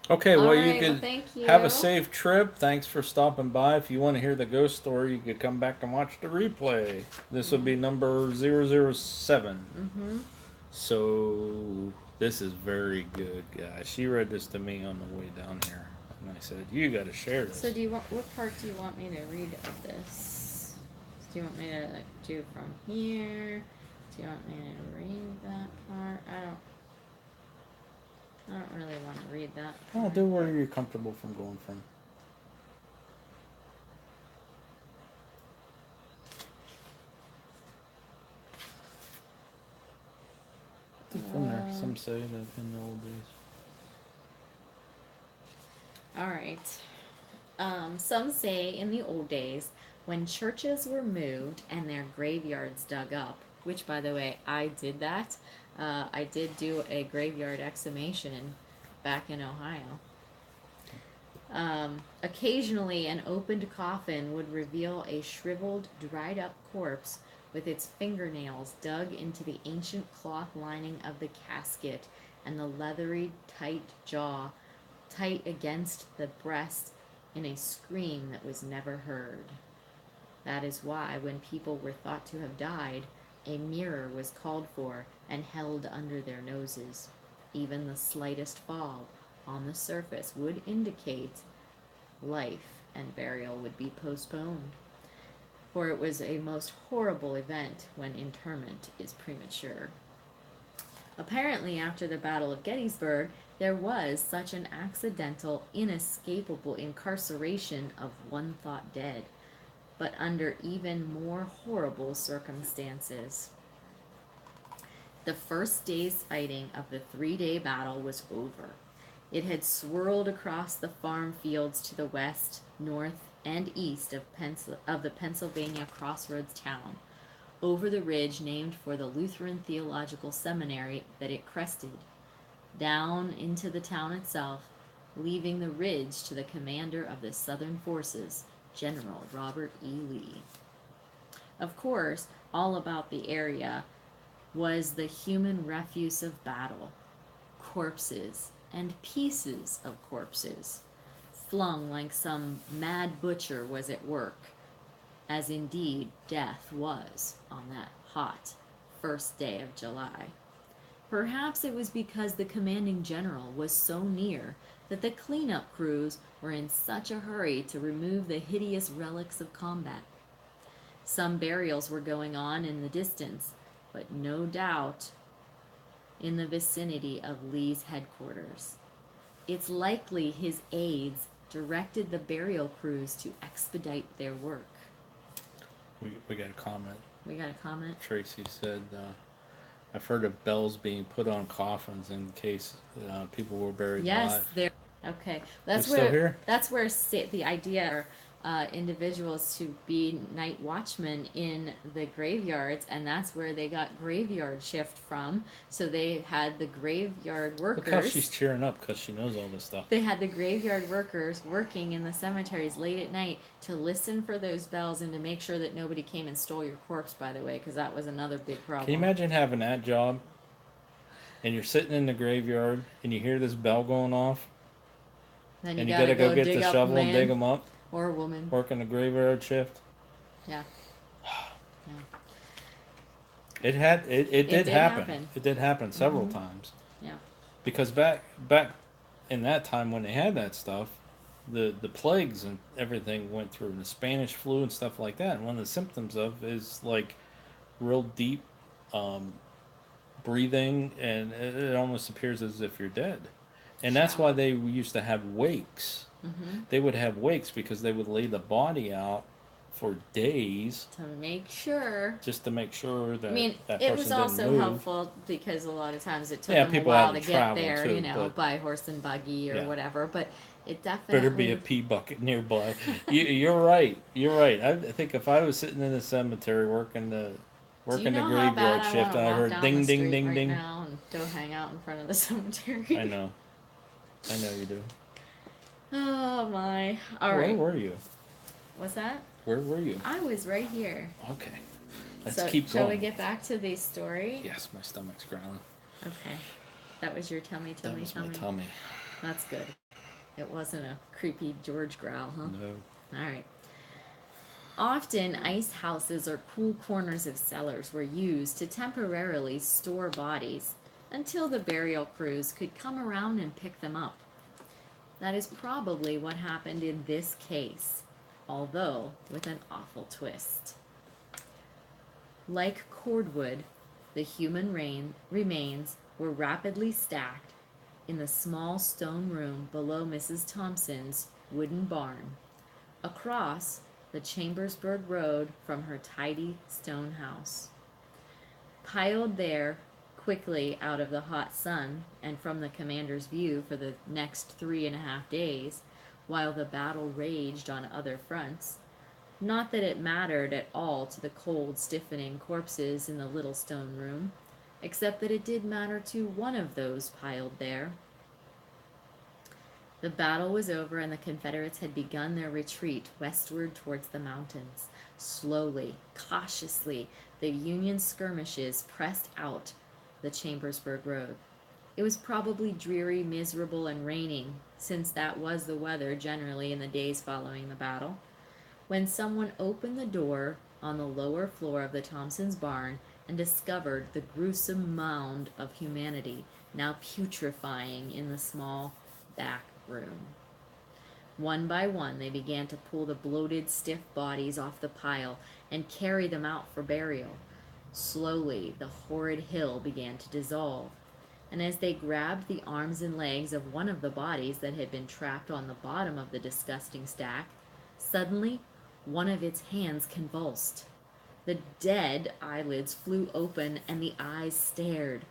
Okay, well, Alright, you could thank you. have a safe trip. Thanks for stopping by. If you want to hear the ghost story, you could come back and watch the replay. This would be number 007. Mm-hmm. So, this is very good, guys. She read this to me on the way down here. And I said, you got to share this. So do you want, what part do you want me to read of this? Do you want me to do from here? Do you want me to read that part? I don't really want to read that Oh, part. do where you're comfortable from going from. From there, some say that in the old days. Alright. Some say in the old days, when churches were moved and their graveyards dug up, which, by the way, I did that. I did do a graveyard exhumation back in Ohio. Occasionally, an opened coffin would reveal a shriveled, dried up corpse with its fingernails dug into the ancient cloth lining of the casket and the leathery, tight jaw tight against the breast in a scream that was never heard. That is why, when people were thought to have died, a mirror was called for and held under their noses. Even the slightest fall on the surface would indicate life, and burial would be postponed. For it was a most horrible event when interment is premature. Apparently, after the Battle of Gettysburg, there was such an accidental, inescapable incarceration of one thought dead, but under even more horrible circumstances. The first day's fighting of the 3-day battle was over. It had swirled across the farm fields to the west, north, and east of the Pennsylvania crossroads town, over the ridge named for the Lutheran Theological Seminary that it crested, down into the town itself, leaving the ridge to the commander of the Southern forces, General Robert E. Lee. Of course, all about the area was the human refuse of battle, corpses and pieces of corpses, flung like some mad butcher was at work, as indeed death was on that hot first day of July. Perhaps it was because the commanding general was so near that the cleanup crews were in such a hurry to remove the hideous relics of combat. Some burials were going on in the distance, but no doubt in the vicinity of Lee's headquarters. It's likely his aides directed the burial crews to expedite their work. We got a comment. We got a comment? Tracy said, I've heard of bells being put on coffins in case people were buried Yes, alive. there. Okay, It's still here? that's where the idea individuals to be night watchmen in the graveyards, and that's where they got graveyard shift from. So they had the graveyard Look how workers. she's cheering up because she knows all this stuff. They had the graveyard workers working in the cemeteries late at night to listen for those bells and to make sure that nobody came and stole your corpse, by the way, because that was another big problem. Can you imagine having that job and you're sitting in the graveyard and you hear this bell going off Then and you gotta go get dig the up shovel and man dig them up, or a woman. working the graveyard shift? Yeah. It did happen. It did happen several times. Yeah. Because back in that time when they had that stuff, the plagues and everything went through, the Spanish flu and stuff like that. And one of the symptoms of is like real deep breathing, and it almost appears as if you're dead. And that's why they used to have wakes. They would have wakes because they would lay the body out for days To make sure. just to make sure that I mean, that it person was didn't also move. helpful because a lot of times it took Yeah, them a people while had to to get travel there, too, you know, but- by horse and buggy or Yeah. whatever. But it definitely Better be a pee bucket nearby. You're right. You're right. I think if I was sitting in the cemetery working the Do you know how graveyard bad I shift wanna and I walk heard down ding the ding street ding right ding, now and go hang out in front of the cemetery? I know you do. Oh my! All Where right. were you? What's that? Where were you? I was right here. Okay, let's So keep shall going. we get back to the story? Yes, my stomach's growling. Okay. That was your tummy. That was my tummy. That's good. It wasn't a creepy George growl, huh? No. All right. Often, ice houses or cool corners of cellars were used to temporarily store bodies until the burial crews could come around and pick them up. That is probably what happened in this case, although with an awful twist. Like cordwood, the human remains were rapidly stacked in the small stone room below Mrs. Thompson's wooden barn, across the Chambersburg Road from her tidy stone house. Piled there quickly out of the hot sun and from the commander's view for the next 3.5 days, while the battle raged on other fronts. Not that it mattered at all to the cold, stiffening corpses in the little stone room, except that it did matter to one of those piled there. The battle was over and the Confederates had begun their retreat westward towards the mountains. Slowly, cautiously, the Union skirmishes pressed out the Chambersburg Road. It was probably dreary, miserable, and raining, since that was the weather generally in the days following the battle, when someone opened the door on the lower floor of the Thompsons' barn and discovered the gruesome mound of humanity now putrefying in the small back room. One by one, they began to pull the bloated, stiff bodies off the pile and carry them out for burial. Slowly, the horrid hill began to dissolve, and as they grabbed the arms and legs of one of the bodies that had been trapped on the bottom of the disgusting stack, suddenly one of its hands convulsed. The dead eyelids flew open and the eyes stared,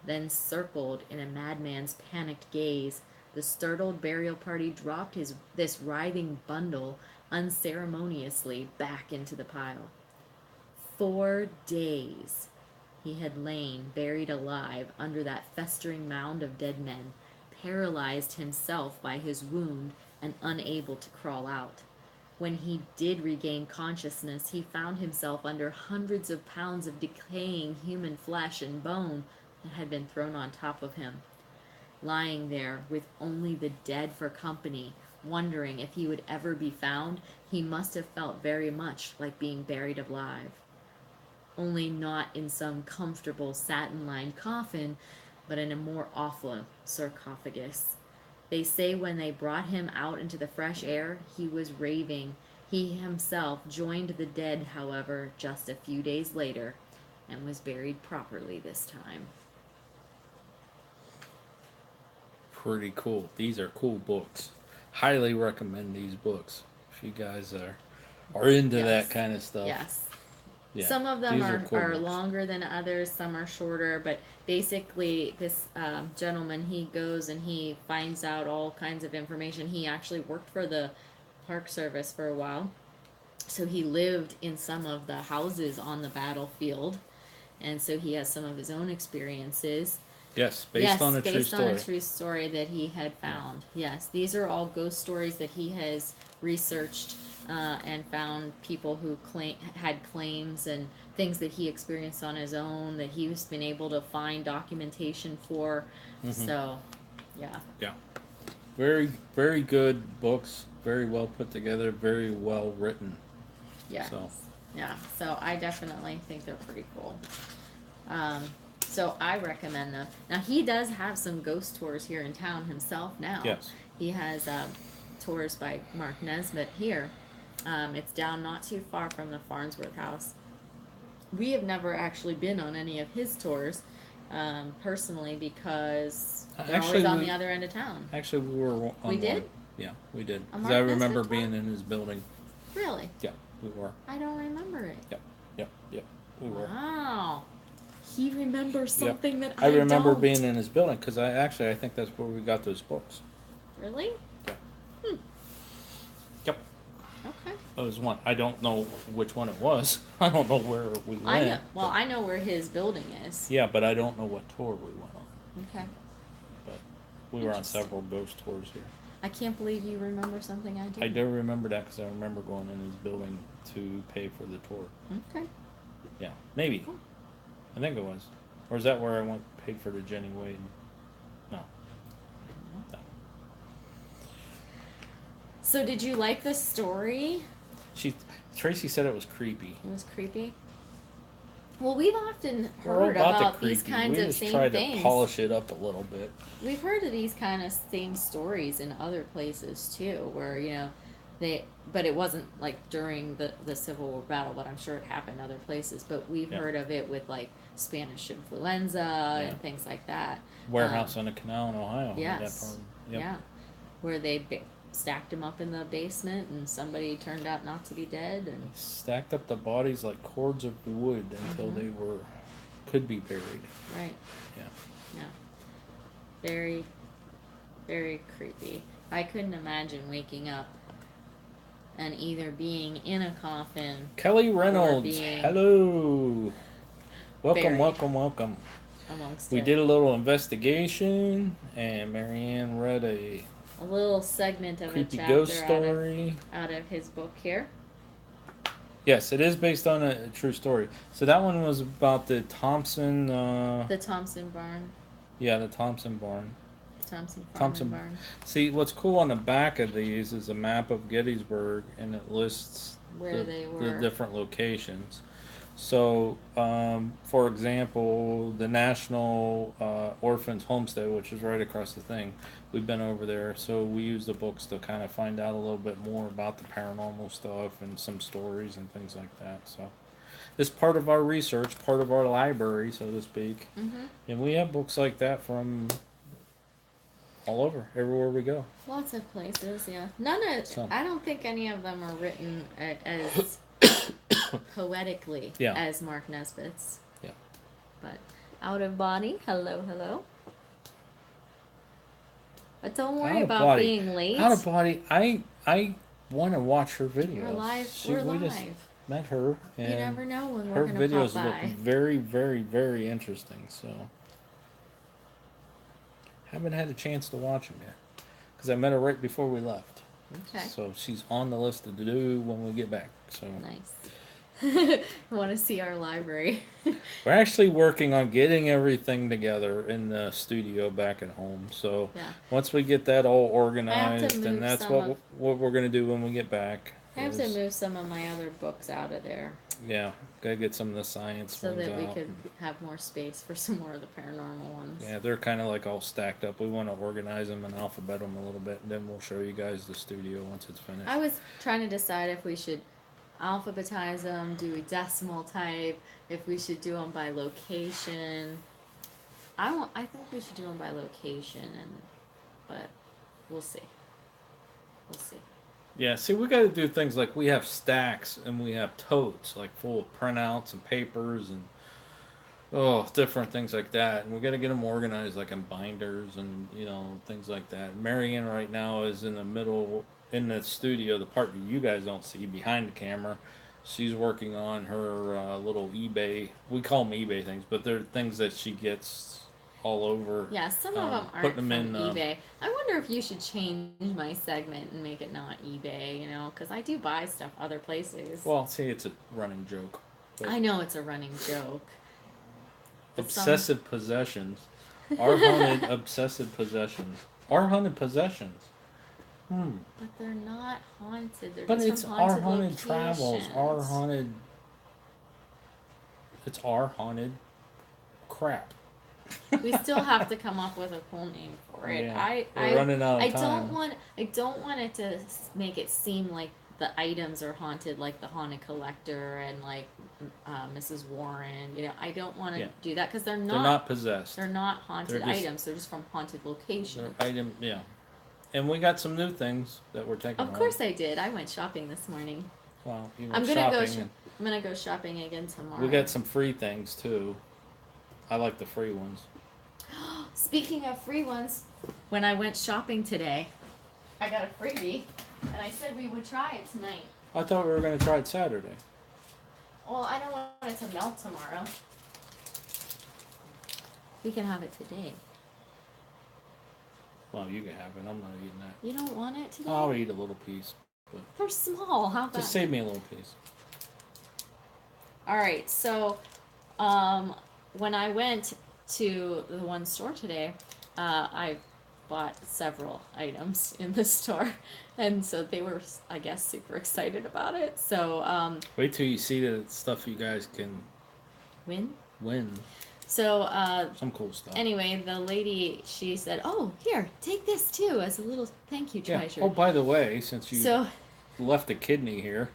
then circled in a madman's panicked gaze. The startled burial party dropped this writhing bundle unceremoniously back into the pile. 4 days he had lain buried alive under that festering mound of dead men, paralyzed himself by his wound and unable to crawl out. When he did regain consciousness, he found himself under hundreds of pounds of decaying human flesh and bone that had been thrown on top of him. Lying there with only the dead for company, wondering if he would ever be found, he must have felt very much like being buried alive. Only not in some comfortable satin-lined coffin, but in a more awful sarcophagus. They say when they brought him out into the fresh air, he was raving. He himself joined the dead, however, just a few days later, and was buried properly this time. Pretty cool. These are cool books. Highly recommend these books if you guys are into Yes. that kind of stuff. Yes. Yeah, Some of them these are, cool are books. longer than others, some are shorter, but basically, this gentleman, he goes and he finds out all kinds of information. He actually worked for the Park Service for a while, so he lived in some of the houses on the battlefield, and so he has some of his own experiences. Yes, based on a true based on a story. true story that he had found. Yes, these are all ghost stories that he has researched and found people who had claims and things that he experienced on his own that he's been able to find documentation for. So, yeah. Yeah. Very, very good books. Very well put together. Very well written. Yeah. So. Yeah. So I definitely think they're pretty cool. So I recommend them. Now he does have some ghost tours here in town himself now. Yes. He has tours by Mark Nesbitt here. It's down not too far from the Farnsworth house. We have never actually been on any of his tours personally because they're always on the other end of town. Actually, we were on We did? one. Yeah, we did. A 'Cause Mark I Nesbitt remember tour? being in his building. Really? Yeah, we were. I don't remember it. Yep, we were. Wow. He remembers something that I remember don't. being in his building because I think that's where we got those books. Really? Yeah. Hmm. Yep. Okay. It was one. I don't know which one it was. I don't know where we went. I know. Well, I know where his building is. Yeah, but I don't know what tour we went on. Okay. But we were on Interesting. several ghost tours here. I can't believe you remember something I did. I do remember that because I remember going in his building to pay for the tour. Okay. Yeah, maybe. Cool. I think it was. Or is that where I went paid for the Jenny Wade? No. So, did you like the story? Tracy said it was creepy. It was creepy. Well, we've often We're heard about about the these creepy. kinds we of just same tried things. to polish it up a little bit. We've heard of these kind of same stories in other places too, where but it wasn't like during the Civil War battle, but I'm sure it happened other places. But we've heard of it with like Spanish influenza and things like that. Warehouse on the canal in Ohio. Yes. Yep. Yeah. Where they stacked them up in the basement and somebody turned out not to be dead and Stacked up the bodies like cords of wood until they could be buried. right. Yeah. Yeah. Very, very creepy. I couldn't imagine waking up and either being in a coffin Kelly Reynolds. being Hello. Welcome, buried. welcome. amongst We it. did a little investigation, and Marianne read a A little segment of a creepy chapter ghost story. out of his book here. Yes, it is based on a true story. So that one was about the Thompson. The Thompson barn. Yeah, the Thompson barn. Thompson farm Thompson and barn. See, what's cool on the back of these is a map of Gettysburg, and it lists Where they were. the different locations. So, for example, the National Orphans Homestead, which is right across the thing, we've been over there. So we use the books to kind of find out a little bit more about the paranormal stuff and some stories and things like that. So it's part of our research, part of our library, so to speak. Mm-hmm. And we have books like that from all over, everywhere we go. Lots of places, yeah. None of, Some. I don't think any of them are written as poetically Yeah. as Mark Nesbitt's. Yeah. But Out of Body, hello. But don't worry Out of about Body. being late. Out of Body, I want to watch her videos. We're live. We We're just live. met her, You and never know when her we're gonna videos pop look by. very, very, very interesting. So, haven't had a chance to watch them yet because I met her right before we left. Okay. So she's on the list to do when we get back. So Nice. Want to see our library? we're actually working on getting everything together in the studio back at home. So Yeah. once we get that all I organized, have to move and that's some what we're gonna do when we get back. I have to is- move some of my other books out of there Yeah, gotta get some of the science so ones that we out. could have more space for some more of the paranormal ones. Yeah, they're kind of like all stacked up. We want to organize them and alphabet them a little bit, and then we'll show you guys the studio once it's finished. I was trying to decide if we should alphabetize them, do a decimal type, if we should do them by location. I think we should do them by location, but we'll see. We'll see. Yeah, see, we got to do things like we have stacks and we have totes, like full of printouts and papers and different things like that. And we got to get them organized, like in binders and things like that. Marianne right now is in the middle in the studio, the part that you guys don't see behind the camera. She's working on her little eBay. We call them eBay things, but they're things that she gets all over. Yeah, some of them aren't putting from them in eBay. I wonder if you should change my segment and make it not eBay, because I do buy stuff other places. Well, see, it's a running joke. I know it's a running joke. Obsessive possessions. Our haunted obsessive possessions. Our haunted possessions. But they're not haunted. They're But just it's from our haunted haunted locations. travels. Our haunted. It's our haunted crap. We still have to come up with a cool name for it. Yeah. We're running out of time. I don't want it to make it seem like the items are haunted, like the haunted collector and like Mrs. Warren. I don't want to do that because they're not. They're not possessed. They're not haunted They're just- items. They're just from haunted locations. Yeah. And we got some new things that we're taking. Of course I did. I went shopping this morning. Well, you I'm went gonna go. shopping. I'm gonna go shopping again tomorrow. We got some free things too. I like the free ones. Speaking of free ones, when I went shopping today, I got a freebie, and I said we would try it tonight. I thought we were going to try it Saturday. Well, I don't want it to melt tomorrow. We can have it today. Well, you can have it. I'm not eating that. You don't want it today? I'll eat a little piece. But They're small. How about just save me a little piece. All right. So, when I went to the one store today, I bought several items in the store, and so they were, I guess, super excited about it. So Wait till you see the stuff you guys can win. So Some cool stuff. anyway, the lady, she said, "Oh, here, take this too as a little thank you Yeah. treasure." Oh, by the way, since you left a kidney here,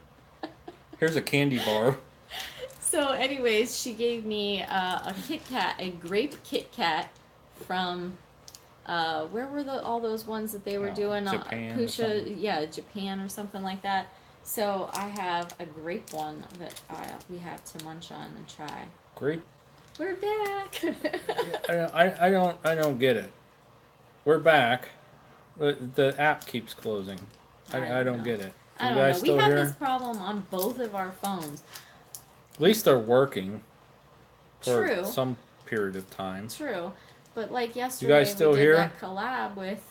here's a candy bar. So, anyways, she gave me a Kit Kat, a grape Kit Kat from where were all those ones that they were doing? Japan or Pusha, something. yeah, Japan or something like that. So I have a grape one that we have to munch on and try. Great. We're back. I don't get it. We're back. The app keeps closing. I don't get it. I You don't guys know. We still have here? this problem on both of our phones. At least they're working for True. some period of time. True, but like yesterday, guys still we did here? that collab with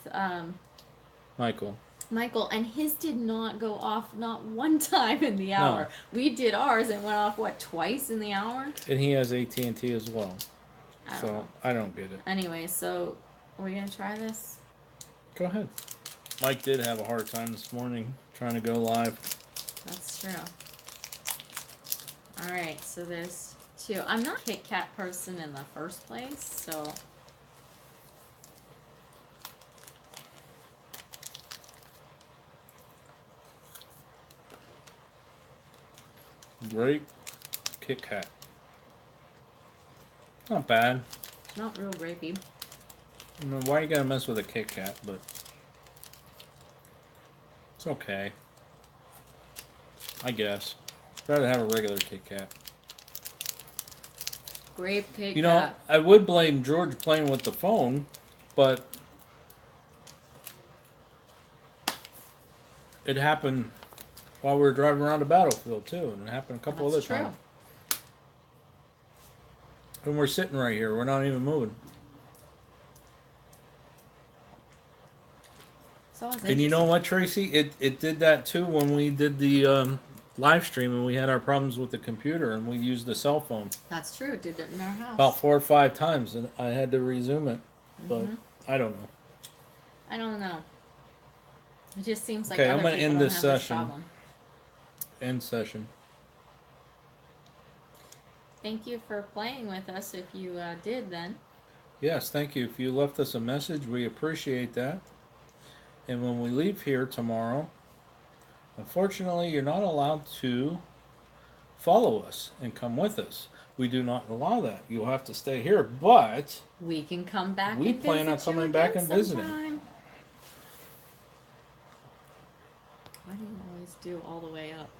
Michael. and his did not go off not one time in the hour. We did ours and went off twice in the hour. And he has AT&T as well. I don't know. I don't get it. Anyway, so are we gonna try this? Go ahead. Mike did have a hard time this morning trying to go live. That's true. All right, so there's two. I'm not a Kit Kat person in the first place, so. Great Kit Kat. Not bad. It's not real grapey. I mean, why you gotta mess with a Kit Kat, but it's okay. I guess. Rather have a regular Kit Kat. Grape Kit You know, Kat. I would blame George playing with the phone, but it happened while we were driving around the battlefield too, and it happened a couple That's other times. And we're sitting right here, we're not even moving. So And you know what, Tracy? It did that too when we did the live stream and we had our problems with the computer and we used the cell phone. That's true. It did it in our house. About 4 or 5 times, and I had to resume it. But I don't know. I don't know. It just seems like Okay, other I'm gonna people end don't this have session. problem. End session. Thank you for playing with us. If you did, then Yes, thank you. If you left us a message, we appreciate that. And when we leave here tomorrow, Unfortunately, you're not allowed to follow us and come with us. We do not allow that. You'll have to stay here, but We can come back we and plan on visit you coming back again and visiting. sometime. Why do you always do all the way up?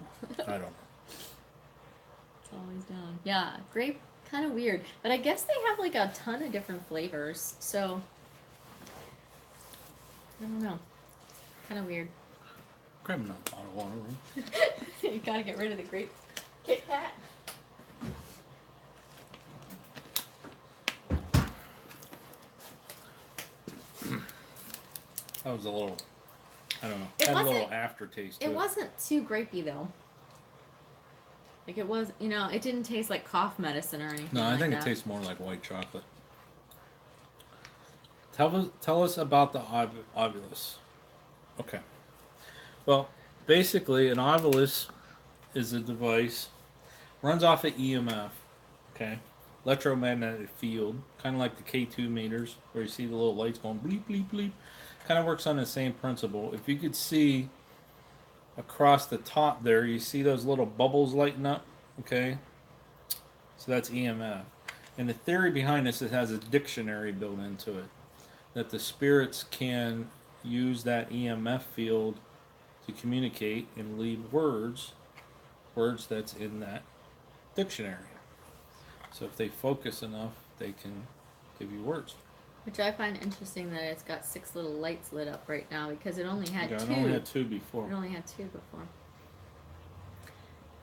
I don't know. It's always down. Yeah, grape, kind of weird. But I guess they have like a ton of different flavors. So, I don't know. Kind of weird. Grab another bottle of water. Right? You gotta get rid of the grape Kit Kat. That was a little, I don't know, It had a little wasn't- aftertaste to It it. wasn't too grapey though. Like it was, it didn't taste like cough medicine or anything. No, I like think that. it tastes more like white chocolate. Tell us about the ovulus. Okay. Well, basically, an ovulus is a device runs off of EMF. Okay, electromagnetic field, kind of like the K2 meters, where you see the little lights going bleep bleep bleep. Kind of works on the same principle. If you could see across the top there, you see those little bubbles lighting up. Okay, so that's EMF. And the theory behind this, it has a dictionary built into it, that the spirits can use that EMF field to communicate and leave words that's in that dictionary. So if they focus enough, they can give you words. Which I find interesting that it's got 6 little lights lit up right now because it only had Yeah, two. I only had two before. It only had 2 before.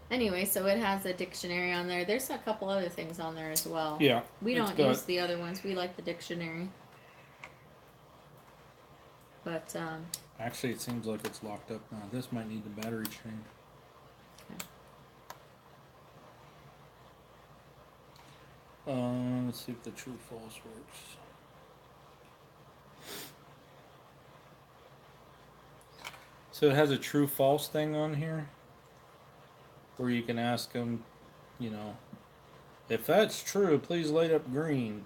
Anyway, so it has a dictionary on there. There's a couple other things on there as well. Yeah. We it's don't got- use the other ones. We like the dictionary. But Actually, it seems like it's locked up now. This might need the battery change. Let's see if the true false works. So it has a true false thing on here, where you can ask them, if that's true, please light up green.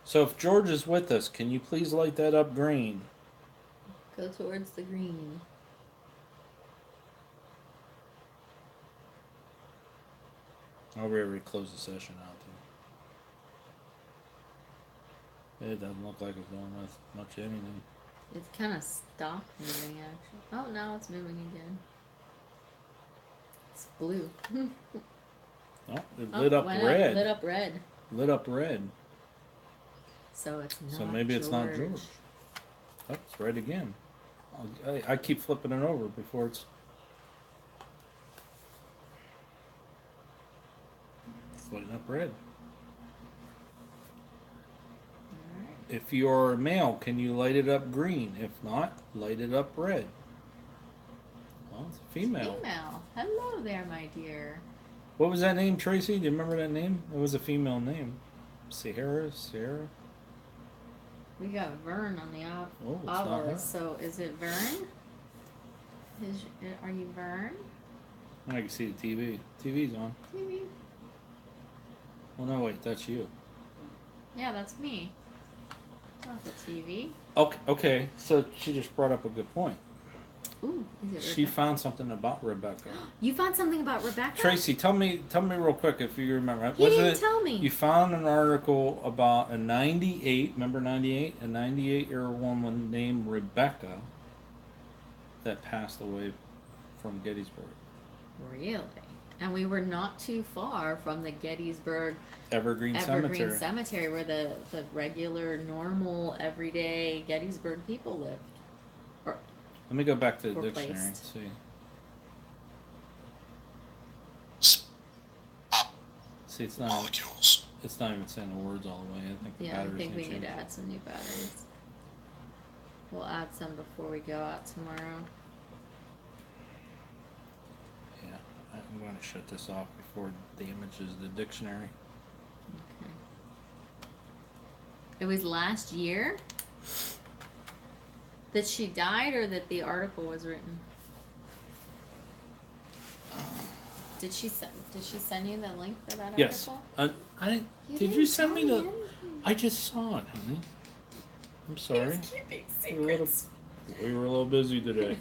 So if George is with us, can you please light that up green? go towards the green. I'll be able to close the session out too. It doesn't look like it's doing much anything. It's kind of stopped moving actually. Oh, now it's moving again. It's blue. Oh, it lit up went red. Lit up red. Lit up red. So it's not. So maybe it's not George. Oh, it's red again. I keep flipping it over before it's lighting up red. Alright. If you're a male, can you light it up green? If not, light it up red. Well, it's a female. Female. Hello there, my dear. What was that name, Tracy? Do you remember that name? It was a female name. Sarah? We got Vern on the Oh, it's not her. obelisk. So is it Vern? Are you Vern? I can see the TV. TV's on. TV. Well, no, wait, that's you. Yeah, that's me. Not the TV. Okay, so she just brought up a good point. Ooh, is it She Rebecca? found something about Rebecca. You found something about Rebecca? Tracy, tell me real quick if you remember. He didn't tell me. You found an article about a 98, remember 98? A 98-year-old woman named Rebecca that passed away from Gettysburg. Really? And we were not too far from the Gettysburg Evergreen Cemetery where the regular, normal, everyday Gettysburg people lived. Let me go back to the Or dictionary and placed. see. See, it's not Molecules. even saying the words all the way. I think the Yeah, I batteries think we need change. to add some new batteries. We'll add some before we go out tomorrow. Yeah, I'm going to shut this off before it damages the dictionary. Okay. It was last year that she died, or that the article was written. Did she send you the link for that Yes. article? Did didn't you send tell me the? anything. I just saw it, honey. I'm He sorry. was keeping We were a little- secrets. We were a little busy today.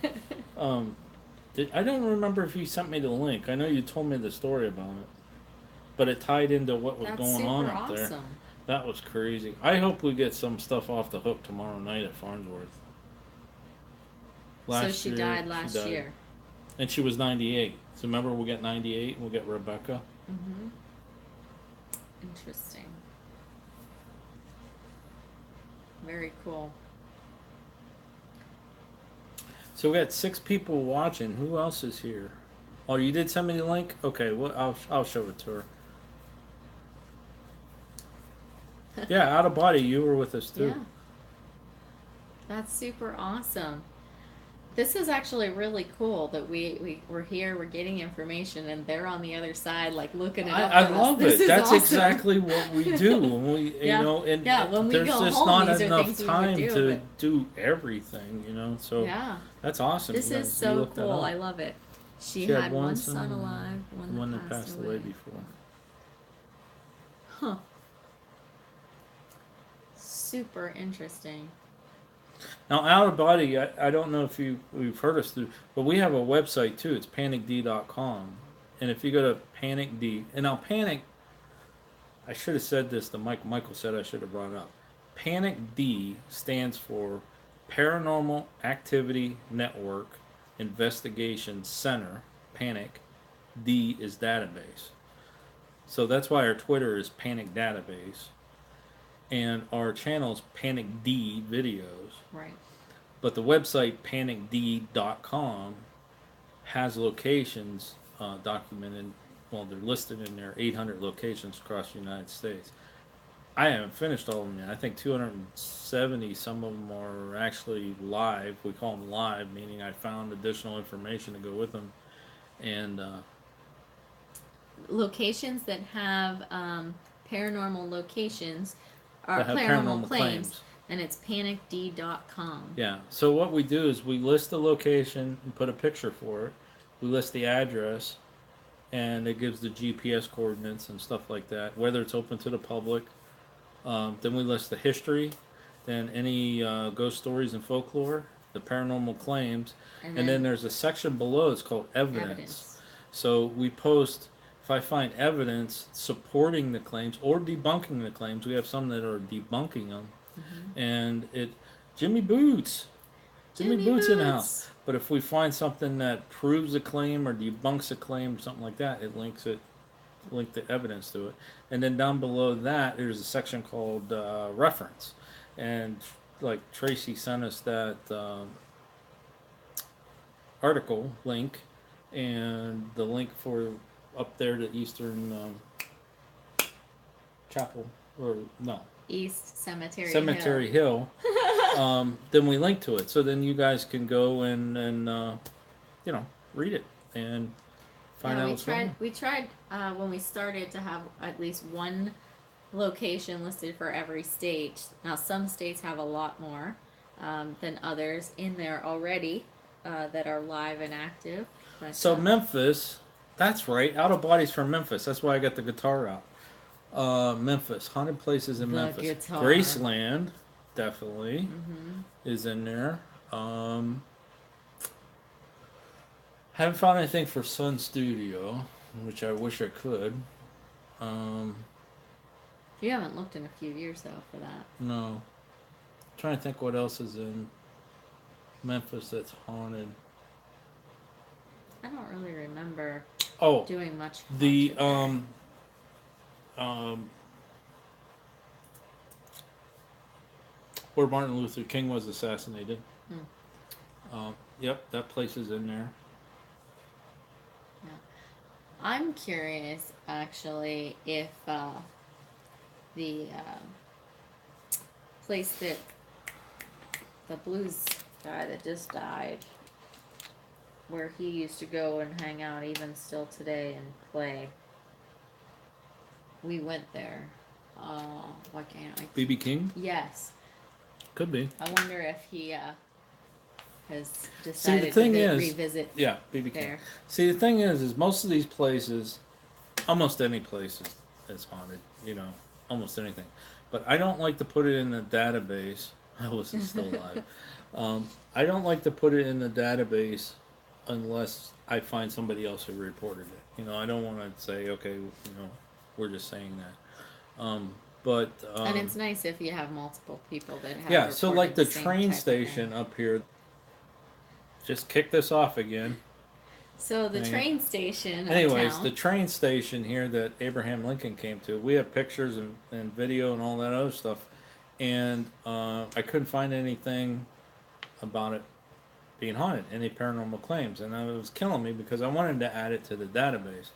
I don't remember if you sent me the link. I know you told me the story about it, but it tied into what was That's going super on up there. awesome. That was crazy. I hope we get some stuff off the hook tomorrow night at Farnsworth. So she died last year. And she was 98. So remember, we'll get 98, we'll get Rebecca. Mm-hmm. Interesting. Very cool. So we got 6 people watching. Who else is here? Oh, you did send me the link? Okay, well, I'll show it to her. Yeah, out of body, you were with us too. Yeah. That's super awesome. This is actually really cool that we're here, we're getting information, and they're on the other side, like looking it up. I for us. love This it. is That's awesome. exactly what we do when we, Yeah. you know, and Yeah, when we there's go just home, not these are enough things we would time do, to but- do everything, you know. So Yeah. that's awesome. This You is guys- you so looked that cool. up. I love it. She She had one son alive, one that passed away. before. Huh. Super interesting. Now, out of body, I don't know if we've heard us through, but we have a website too. It's panicd.com. And if you go to PanicD, and now Panic, I should have said this to Mike. Michael said I should have brought it up. PanicD stands for Paranormal Activity Network Investigation Center. Panic. D is database. So that's why our Twitter is Panic Database. And our channel's Panic D Videos. Right. But the website panicd.com has locations documented. Well, they're listed in there, 800 locations across the United States. I haven't finished all of them yet. I think 270, some of them are actually live. We call them live, meaning I found additional information to go with them. And Locations that have paranormal locations are that have paranormal claims, and it's panicd.com. yeah, so what we do is we list the location and put a picture for it. We list the address, and it gives the GPS coordinates and stuff like that, whether it's open to the public. Then we list the history, then any ghost stories and folklore, the paranormal claims, and then there's a section below. It's called evidence. So we post, if I find evidence supporting the claims or debunking the claims, we have some that are debunking them, and Jimmy Boots in the house. But if we find something that proves a claim or debunks a claim or something like that, it link the evidence to it. And then down below that, there's a section called reference. And like Tracy sent us that article link, and the link for up there to Eastern Chapel, or no, East Cemetery Hill. Then we link to it, so then you guys can go and read it and find out what's going on. We tried when we started to have at least one location listed for every state. Now some states have a lot more than others in there already that are live and active. But, So Memphis, that's right. Out of Body's from Memphis. That's why I got the guitar out. Memphis, haunted places in The Memphis. guitar. Graceland, definitely is in there. Haven't found anything for Sun Studio, which I wish I could. you haven't looked in a few years though for that. No. Trying to think what else is in Memphis that's haunted. I don't really remember Oh, doing much. the haunted there. where Martin Luther King was assassinated. Hmm. Yep, that place is in there. I'm curious, actually, if the place that the blues guy that just died, where he used to go and hang out even still today and play, we went there. Why can't I? BB King? Yes. Could be. I wonder if he has decided thing to is- revisit Yeah, BB King. there. See, the thing is most of these places, almost any place is haunted, almost anything. But I don't like to put it in the database. I wasn't still alive. I don't like to put it in the database unless I find somebody else who reported it. I don't want to say, okay, we're just saying that. But And it's nice if you have multiple people that have yeah, so like reported the same train type of thing. station up here, just kick this off again. So the Dang it. train station Anyways, uptown. the train station here that Abraham Lincoln came to, we have pictures and video and all that other stuff, and I couldn't find anything about it being haunted, any paranormal claims, and it was killing me because I wanted to add it to the database.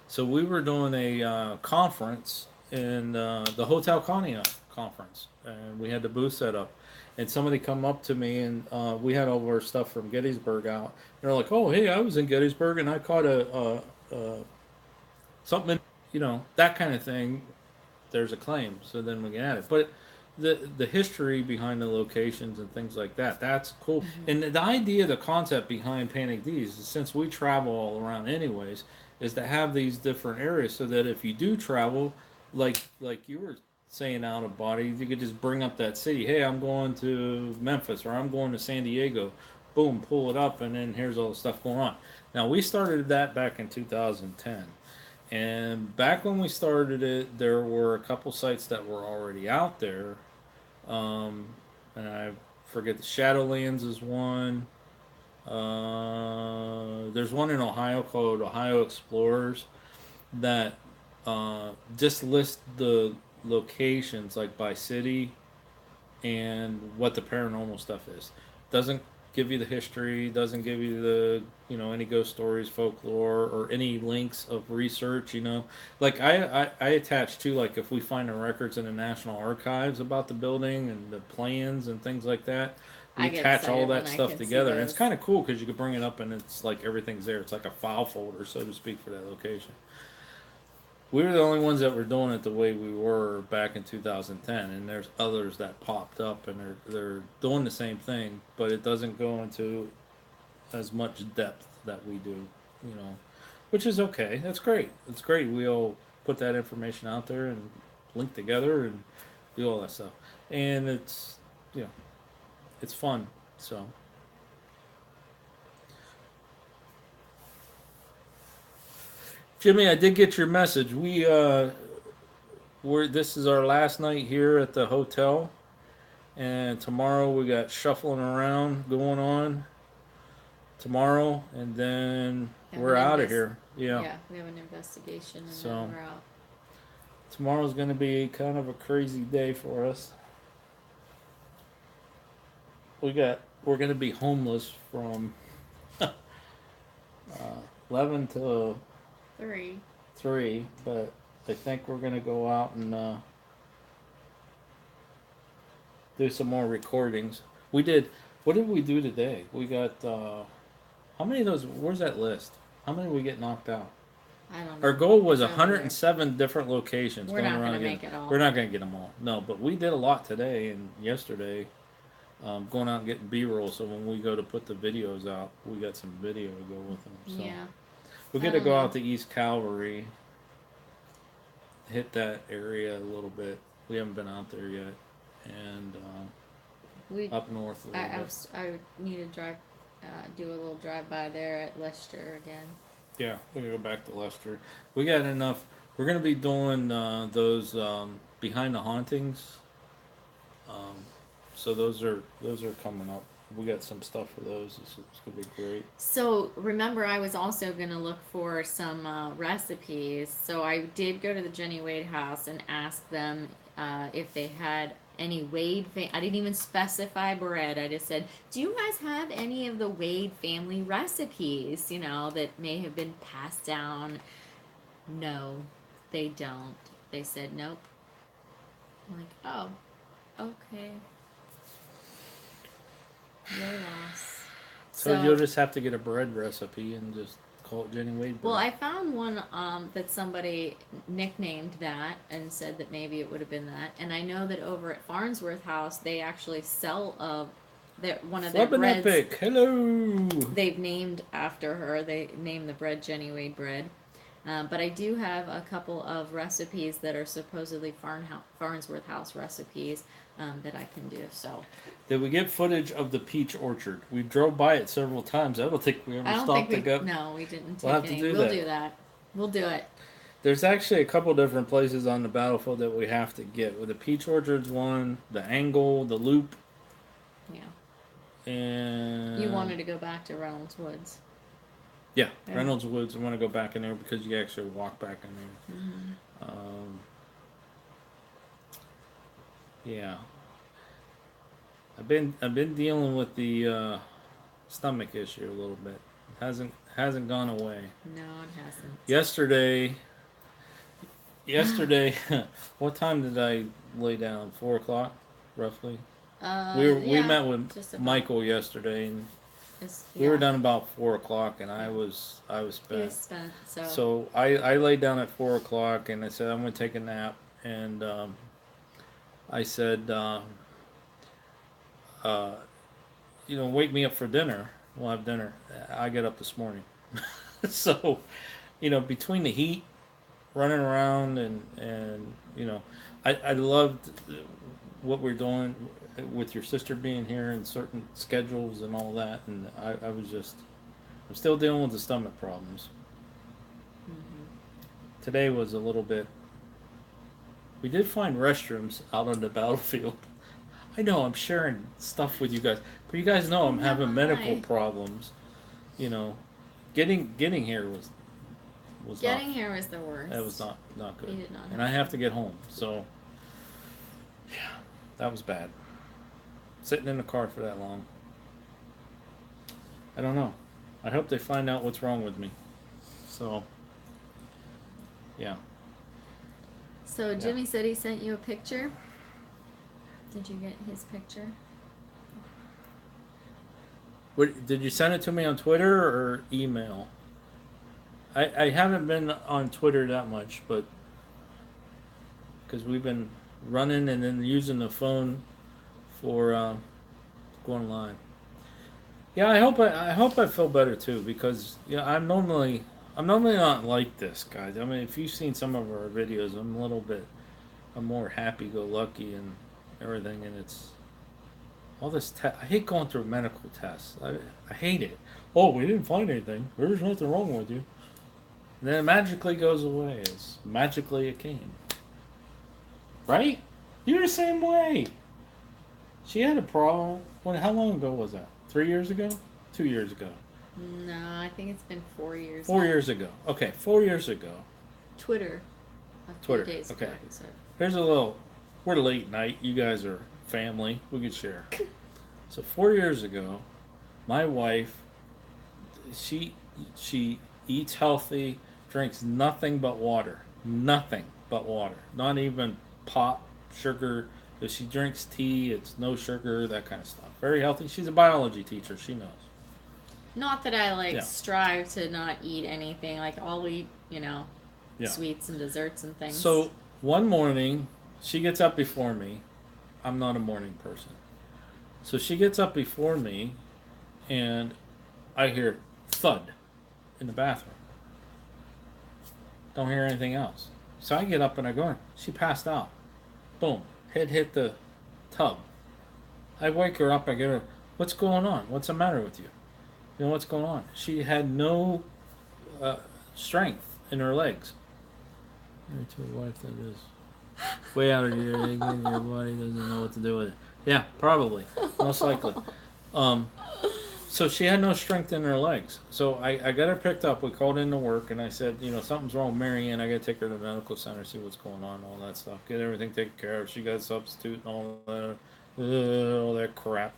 So we were doing a conference in the Hotel Conneaut conference, and we had the booth set up. And somebody come up to me, and we had all of our stuff from Gettysburg out. They're like, "Oh, hey, I was in Gettysburg, and I caught a something, that kind of thing." There's a claim, so then we can add it. But the history behind the locations and things like that's cool. And the idea, the concept behind Panic D's, is since we travel all around anyways, is to have these different areas so that if you do travel, like you were saying out of body, you could just bring up that city. Hey, I'm going to Memphis or I'm going to San Diego. Boom, pull it up, and then here's all the stuff going on. Now we started that back in 2010. And back when we started it, there were a couple sites that were already out there. And I forget, the Shadowlands is one. There's one in Ohio called Ohio Explorers that just list the locations like by city and what the paranormal stuff is. Doesn't give you the history, doesn't give you the any ghost stories, folklore, or any links of research. Like I attach to, like, if we find the records in the National Archives about the building and the plans and things like that, we I get attach all excited that when I stuff can see together, and it's those. kind of cool because you can bring it up and it's like everything's there. It's like a file folder, so to speak, for that location. We were the only ones that were doing it the way we were back in 2010, and there's others that popped up and they're doing the same thing, but it doesn't go into as much depth that we do, which is okay. That's great. It's great. We'll put that information out there and link together and do all that stuff, and it's fun. So. Jimmy, I did get your message. This is our last night here at the hotel, and tomorrow we got shuffling around going on. Tomorrow, and then we're out of here. Yeah, we have an investigation, and So then we're out. tomorrow's going to be kind of a crazy day for us. We're going to be homeless from 11 to 3, but I think we're going to go out and do some more recordings. What did we do today? We got, how many of those, where's that list? How many did we get knocked out? I don't know. Our goal was It's over 107 different locations. We're not around going to again. make it all. We're not going to get them all. No, but we did a lot today and yesterday, going out and getting B-roll. So when we go to put the videos out, we got some video to go with them. So Yeah. we're going to go out to East Calvary, hit that area a little bit. We haven't been out there yet, and up north a little bit. I need to drive, do a little drive by there at Leicester again. Yeah, we're gonna go back to Leicester. We got enough. We're gonna be doing those behind the hauntings. So those are coming up. We got some stuff for those. It's gonna be great. So remember, I was also gonna look for some recipes. So I did go to the Jenny Wade house and ask them if they had any Wade. I didn't even specify bread. I just said, "Do you guys have any of the Wade family recipes? That may have been passed down?" No, they don't. They said nope. I'm like, oh, okay. Your loss. So you'll just have to get a bread recipe and just call it Jenny Wade bread. Well, I found one that somebody nicknamed that and said that maybe it would have been that. And I know that over at Farnsworth House, they actually sell one of their breads. Epic. Hello. They've named after her. They named the bread Jenny Wade bread. But I do have a couple of recipes that are supposedly Farnsworth House recipes that I can do. So Did we get footage of the peach orchard? We drove by it several times. I don't think we ever I don't stopped think to we. go. No, we didn't take We'll have to any. do We'll that. do that. We'll do it. There's actually a couple different places on the battlefield that we have to get. With the peach orchards one, the angle, the loop, Yeah. and You wanted to go back to Reynolds Woods. yeah, Yeah. Reynolds Woods. I want to go back in there because you actually walk back in there. Mm-hmm. Yeah, I've been dealing with the stomach issue a little bit. Hasn't gone away. No, it hasn't. Yesterday, what time did I lay down? 4 o'clock, roughly. We Yeah, met with just about. Michael yesterday, and we Yeah, were done about 4 o'clock, and I was he was spent. spent. So I laid down at 4 o'clock, and I said I'm going to take a nap, and I said, wake me up for dinner. We'll have dinner. I get up this morning, so between the heat, running around, and I loved what we're doing with your sister being here and certain schedules and all that, and I'm still dealing with the stomach problems. Mm-hmm. Today was a little bit. We did find restrooms out on the battlefield. I know I'm sharing stuff with you guys, but you guys know I'm having medical Why? problems. Getting here was Getting not, here was the worst. that was not good, We did not. and I have to get home. So yeah, that was bad. Sitting in the car for that long. I don't know. I hope they find out what's wrong with me. So yeah. So Jimmy said he sent you a picture. Did you get his picture? Did you send it to me on Twitter or email? I haven't been on Twitter that much, but because we've been running and then using the phone for going live. Yeah, I hope I feel better too, because I'm normally not like this, guys. I mean, if you've seen some of our videos, I'm more happy-go-lucky and everything, and it's all this. I hate going through medical tests. I hate it. Oh, we didn't find anything. There's nothing wrong with you. And then it magically goes away as magically it came. Right? You're the same way. She had a problem. How long ago was that? 3 years ago? 2 years ago? No, I think it's been 4 years. 4 now. years ago. Okay, 4 years ago. Twitter. A few Twitter, days okay. ago, so. Here's a little. We're late night. You guys are family. We could share. So 4 years ago, my wife, she eats healthy, drinks nothing but water. Nothing but water. Not even pop, sugar. If she drinks tea, it's no sugar, that kind of stuff. Very healthy. She's a biology teacher. She knows. Not that I Yeah. strive to not eat anything. Like I'll eat, Yeah. sweets and desserts and things. So one morning, she gets up before me. I'm not a morning person. So she gets up before me, and I hear thud in the bathroom. Don't hear anything else. So I get up and I go in. She passed out. Boom. Head hit the tub. I wake her up. I get her. What's going on? What's the matter with you? You know what's going on? She had no strength in her legs. Married to a wife that is way out of your league, and your body doesn't know what to do with it. Yeah, probably. Most likely. So she had no strength in her legs. So I got her picked up. We called into work, and I said, something's wrong with Marianne. I got to take her to the medical center, see what's going on, all that stuff. Get everything taken care of. She got a substitute and all that crap.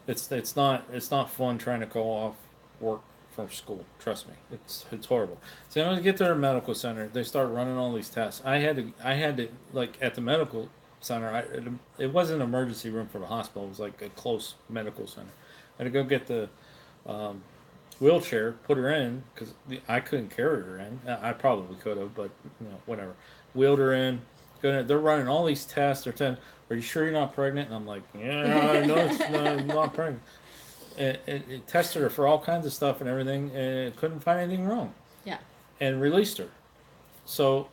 It's not fun trying to call off work from school. Trust me, it's horrible. So when I get to the medical center, they start running all these tests. I had to like at the medical center. It wasn't an emergency room for the hospital. It was like a close medical center. I had to go get the wheelchair, put her in because I couldn't carry her in. I probably could have, but whatever. Wheeled her in. They're running all these tests. They're telling, "Are you sure you're not pregnant?" And I'm like, "Yeah, I know I'm not pregnant." It tested her for all kinds of stuff and everything, and it couldn't find anything wrong. Yeah. And released her. So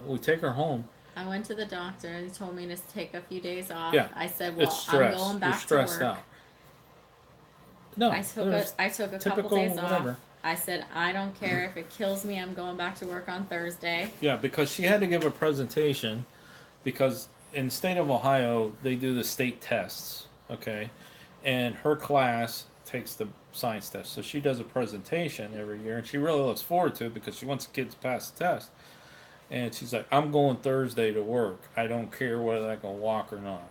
we take her home. I went to the doctor. He told me to take a few days off. Yeah, I said, it's "Well, I'm stress. going You're back to stressed work." out. No, I took a couple typical days off. whatever. I said, "I don't care if it kills me. I'm going back to work on Thursday." Yeah, because she had to give a presentation because in the state of Ohio they do the state tests. Okay, and her class takes the science test, so she does a presentation every year, and she really looks forward to it because she wants the kids to pass the test. And she's like, "I'm going Thursday to work. I don't care whether I can walk or not."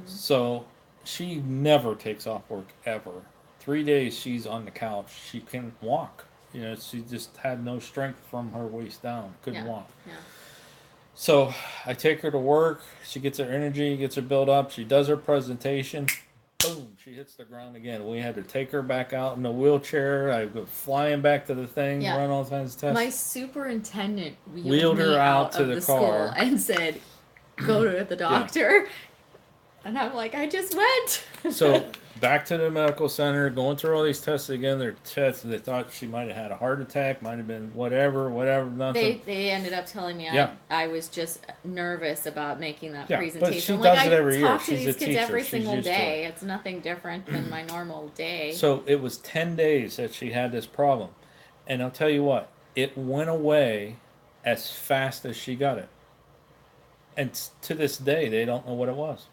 So she never takes off work ever. 3 days she's on the couch. She can walk. She just had no strength from her waist down. Couldn't Yeah. walk. Yeah. So I take her to work. She gets her energy, gets her built up. She does her presentation. Boom! She hits the ground again. We had to take her back out in the wheelchair. I go flying back to the thing, Yeah. run all kinds of tests. My superintendent Wheeled me her out to of the school car. and said, "Go to the doctor." And I'm like, "I just went." So back to the medical center, going through all these tests again. Their tests, they thought she might have had a heart attack, might have been whatever, nothing. They ended up telling me Yeah. I was just nervous about making that Yeah, but presentation. she Like, does it every year. I talk to She's these a kids teacher. every She's single used to day. It's nothing different than my normal day. So it was 10 days that she had this problem. And I'll tell you what, it went away as fast as she got it. And to this day, they don't know what it was.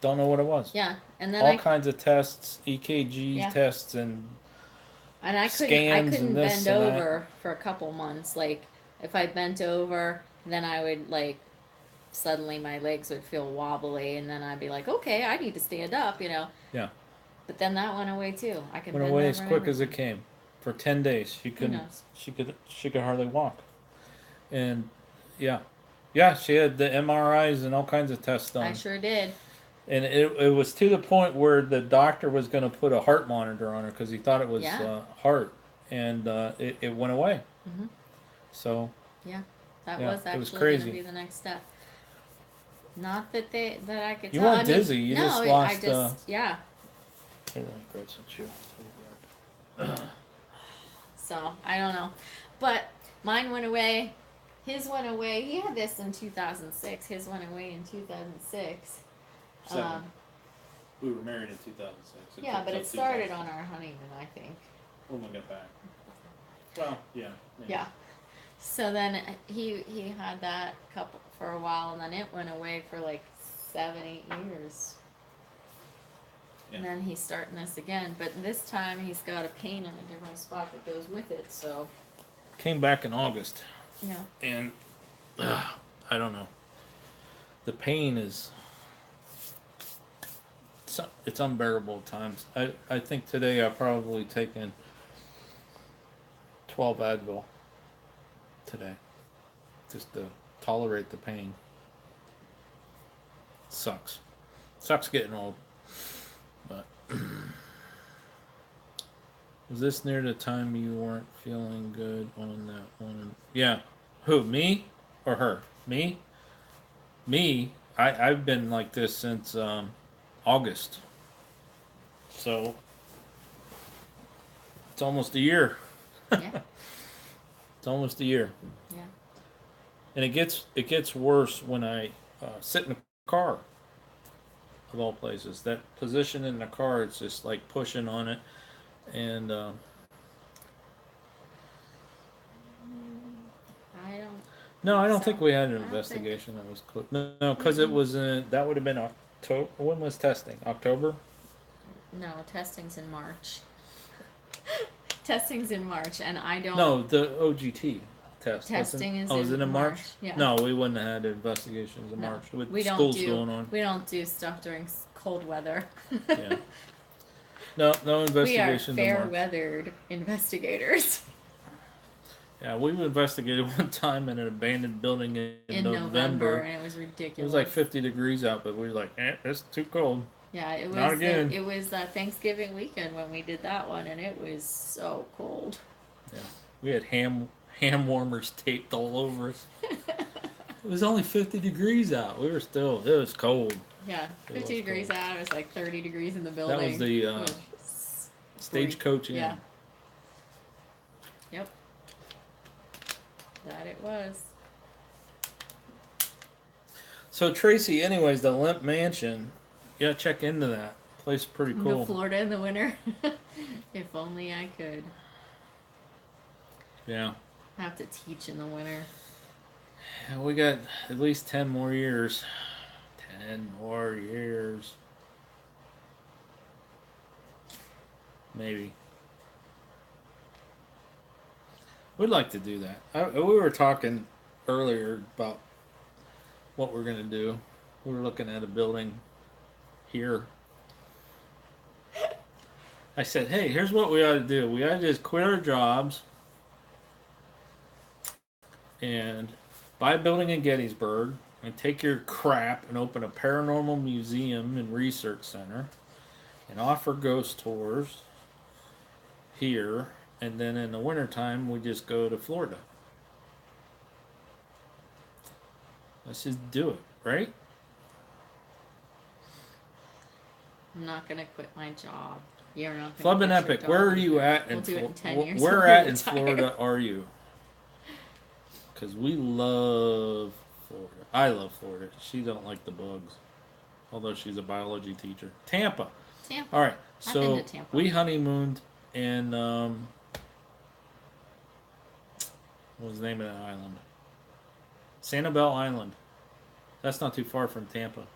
Don't know what it was. Yeah, and then All kinds of tests, EKG Yeah. tests, and I scans couldn't and this bend and that. over for a couple months. Like, if I bent over, then I would like suddenly my legs would feel wobbly, and then I'd be like, "Okay, I need to stand up," Yeah. But then that went away too. I could went bend away over as and quick as it everything. came. For 10 days, she couldn't. knows? She could hardly walk. And yeah, she had the MRIs and all kinds of tests done. I sure did. And it was to the point where the doctor was going to put a heart monitor on her because he thought it was Yeah. heart, and it went away. Mhm. So Yeah, that Yeah, was it was actually going crazy. to be the next step. Not that I could You tell. weren't I mean, dizzy, you no, just I lost, just yeah. here, let me grab some chew. So I don't know, but mine went away. His went away. He had this in 2006. His went away in 2006. Seven. We were married in 2006. Yeah, but it started on our honeymoon, I think. When we got back. Well, yeah. maybe. Yeah. So then he had that couple for a while, and then it went away for like 7-8 years. Yeah. And then he's starting this again, but this time he's got a pain in a different spot that goes with it. So Came back in August, yeah, and I don't know. The pain is. It's unbearable at times. I think today I've probably taken 12 Advil today just to tolerate the pain. Sucks getting old. But was this near the time you weren't feeling good on that one? Yeah. Who, me or her? Me. I've been like this since August. So it's almost a year. yeah, It's almost a year. yeah. And it gets worse when I sit in the car. Of all places, that position in the car, it's just like pushing on it, and I don't. no, I don't So, think we had an I don't investigation that was close. No, because it was that would have been October. When was testing? October. No, testing's in March. Testing's in March, and I don't. No, the OGT test. Testing is was in it in March? March, yeah. No, we wouldn't have had investigations in No, March with we don't schools do going on. we don't do stuff during cold weather. Yeah. No We are investigations in fair March. weathered investigators. Yeah, we investigated one time in an abandoned building in November, and it was ridiculous. It was like 50 degrees out, but we were like, it's too cold. Yeah, it was. Not again. It was Thanksgiving weekend when we did that one, and it was so cold. Yeah, we had ham warmers taped all over us. It was only 50 degrees out. It was cold. Yeah, It 50 was degrees cold. out. It was like 30 degrees in the building. That was the It was stagecoach inn. Yeah. Yep. That it was. So Tracy, anyways, the Limp Mansion, you gotta check into that. Place is pretty Go cool. Florida in the winter. If only I could. Yeah. Have to teach in the winter. And we got at least 10 more years. 10 more years. Maybe. We'd like to do that. We were talking earlier about what we're going to do. We were looking at a building here. I said, hey, here's what we ought to do. We ought to just quit our jobs and buy a building in Gettysburg and take your crap and open a paranormal museum and research center and offer ghost tours here. And then in the wintertime, we just go to Florida. Let's just do it, right? I'm not gonna quit my job. You're not gonna Flub and quit your Epic, dog where are you either. at? We'll do it in 10 years. Where when at we in retire. Florida are you? Because we love Florida. I love Florida. She don't like the bugs, although she's a biology teacher. Tampa. Tampa. All right, I've so been to Tampa. we honeymooned in what was the name of that island? Sanibel Island. That's not too far from Tampa.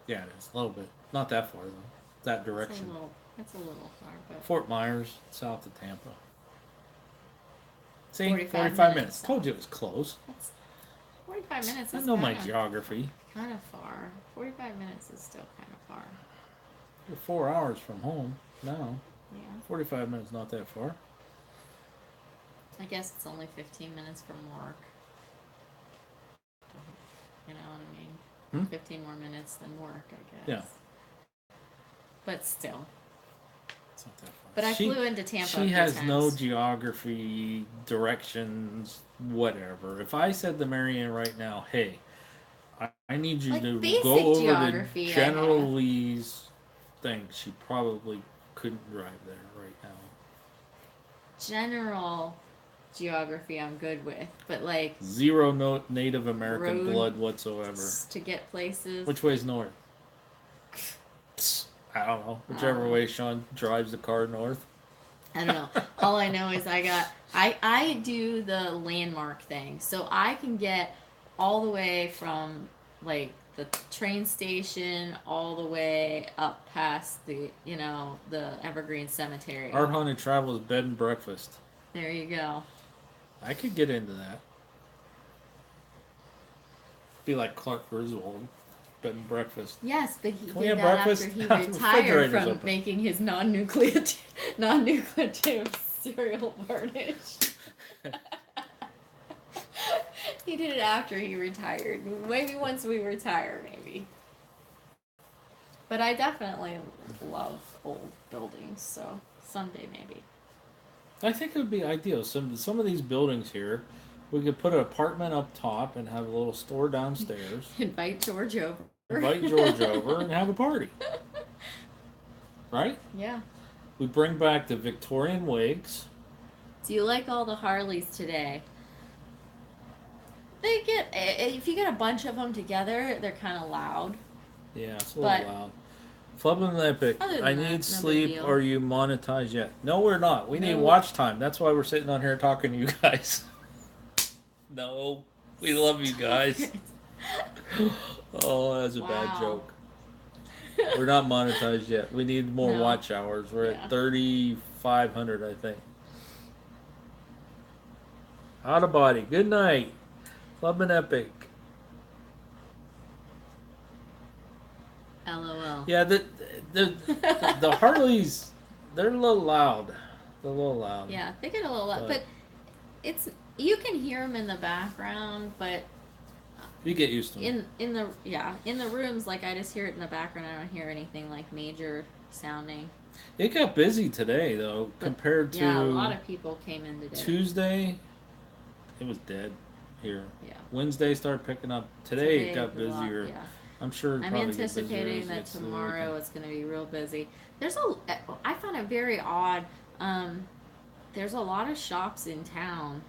Yeah, it is a little bit. Not that far though. That direction. It's a little far, but Fort Myers, south of Tampa. See, 45 minutes. minutes. Told you it was close. that's 45 minutes. I Is know my kinda, geography. kind of far. 45 minutes is still kind of far. We're 4 hours from home now. Yeah. 45 minutes, not that far. I guess it's only 15 minutes from work. You know what I mean? 15 more minutes than work, I guess. Yeah. But still. It's not that far. But I flew into Tampa. She has no geography, directions, whatever. If I said to Marianne right now, hey, I need you Like to basic go over to geography, I General have. Lee's thing, she probably couldn't drive there right now. General geography I'm good with, but like Zero Native American road blood whatsoever. to get places. Which way's north? I don't know. Whichever way Sean drives the car north. I don't know. All I know is I do the landmark thing, so I can get all the way from like the train station all the way up past the the Evergreen Cemetery. Our haunted travel is bed and breakfast. There you go. I could get into that. Be like Clark Griswold, bed and breakfast. Yes, but he Can we did have that breakfast? after he The retired refrigerator's from open. making his non-nucleative cereal varnish. He did it after he retired. Maybe once we retire, maybe. But I definitely love old buildings, so someday maybe. I think it would be ideal. Some of these buildings here, we could put an apartment up top and have a little store downstairs. Invite George over. Invite George over and have a party. Right? Yeah. We bring back the Victorian wigs. Do you like all the Harleys today? They get, if you get a bunch of them together, they're kind of loud. Yeah, it's a little But- loud. Flub and Epic. Other than I that, no need big sleep. deal. Are you monetized yet? No, we're not. We need No. watch time. That's why we're sitting on here talking to you guys. No, we love you guys. Oh, that's a bad Wow. joke. We're not monetized yet. We need more No. watch hours. We're Yeah. at 3,500, I think. Out of body. Good night. Flub and Epic. LOL. Yeah, the Harleys, they're a little loud. They're a little loud. Yeah, they get a little loud, but you can hear them in the background, but You get used to them. in the rooms, like I just hear it in the background. I don't hear anything like major sounding. It got busy today, though, But, compared to yeah, a lot of people came in today. Tuesday. It was dead here. Yeah. Wednesday started picking up. Today it got was a lot, busier. yeah. I'm sure. It'll I'm probably get busier anticipating as it that gets to the tomorrow weekend. it's going to be real busy. I found it very odd. there's a lot of shops in town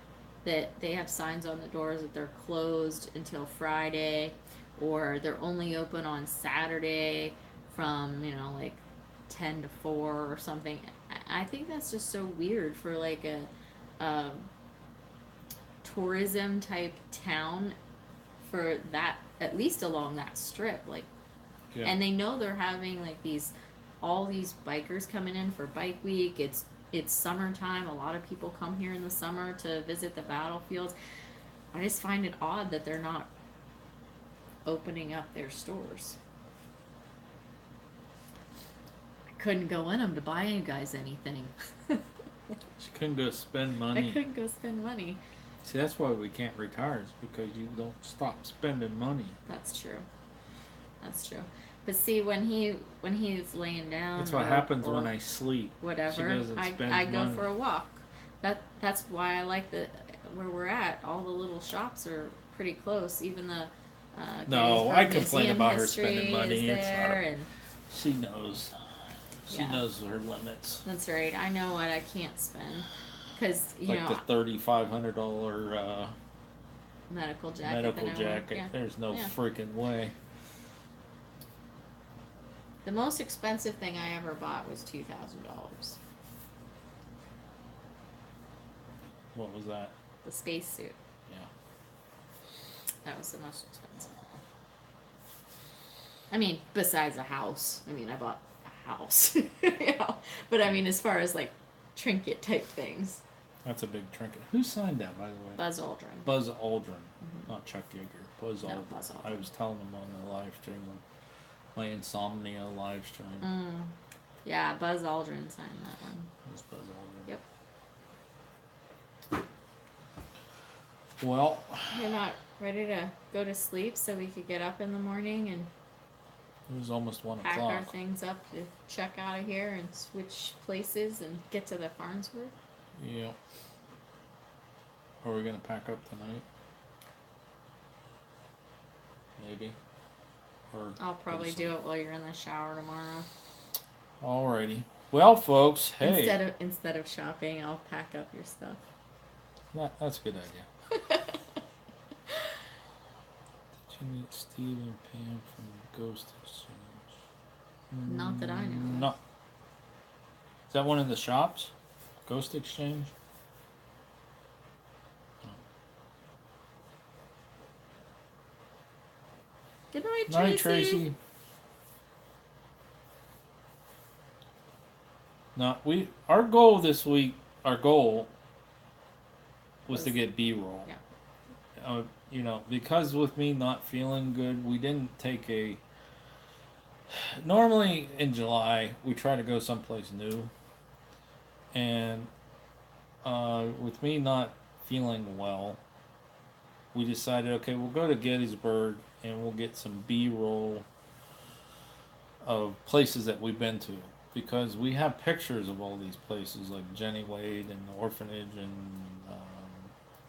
that they have signs on the doors that they're closed until Friday, or they're only open on Saturday from, like 10 to 4 or something. I think that's just so weird for like a tourism type town, for that, at least along that strip. Like, Yeah. and they know they're having like all these bikers coming in for bike week. It's summertime. A lot of people come here in the summer to visit the battlefields. I just find it odd that they're not opening up their stores. I couldn't go in them to buy you guys anything. She couldn't go spend I money. couldn't go spend money. See, that's why we can't retire, is because you don't stop spending money. That's true. That's true. But see, when he's laying down, That's what happens when I sleep. whatever, She doesn't spend I go money. for a walk. That's why I like where we're at. All the little shops are pretty close. Even the No, Gettysburg I complain Museum about her history spending money. is It's not there, a, and she knows. She Yeah. knows her limits. that's right. I know what I can't spend because Like the $3,500 medical jacket. medical that I jacket. want. There's no Yeah. freaking way. The most expensive thing I ever bought was $2,000. What was that? The spacesuit. Yeah. That was the most expensive. I mean, besides a house. I mean, I bought a house. But I mean, as far as like trinket type things. That's a big trinket. Who signed that, by the way? Buzz Aldrin. Buzz Aldrin, not Chuck Yeager. Buzz No, Aldrin. Buzz Aldrin. I was telling him on the live stream, my insomnia live stream. Yeah, Buzz Aldrin signed that one. It was Buzz Aldrin. Yep. Well, You're not ready to go to sleep so we could get up in the morning and it was almost 1 pack our o'clock. things up to check out of here and switch places and get to the Farnsworth. Yeah. Are we gonna pack up tonight? Maybe. Or I'll probably do it while you're in the shower tomorrow. Alrighty. Well, folks, hey, Instead of shopping, I'll pack up your stuff. that's a good idea. Did you meet Steve and Pam from Ghost Exchange? Not that I know of. No. Is that one of the shops? Ghost Exchange? Good night, Tracy. Night, Tracy. No, our goal this week, was to get B-roll. Yeah. Because with me not feeling good, we didn't take normally in July, we try to go someplace new. And with me not feeling well, we decided, okay, we'll go to Gettysburg and we'll get some B-roll of places that we've been to. Because we have pictures of all these places, like Jenny Wade and the orphanage and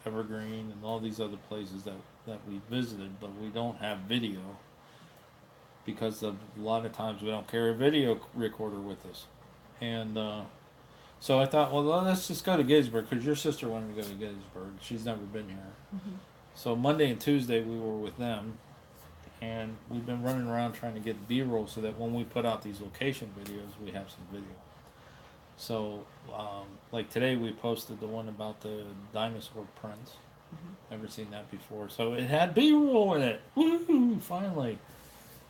Evergreen and all these other places that we visited, but we don't have video because of a lot of times we don't carry a video recorder with us. And so I thought, well, let's just go to Gettysburg, because your sister wanted to go to Gettysburg. She's never been here. Mm-hmm. So Monday and Tuesday we were with them, and we've been running around trying to get B-roll so that when we put out these location videos, we have some video. So, like today we posted the one about the dinosaur prints. Never seen that before. So it had B-roll in it. Woohoo! Finally.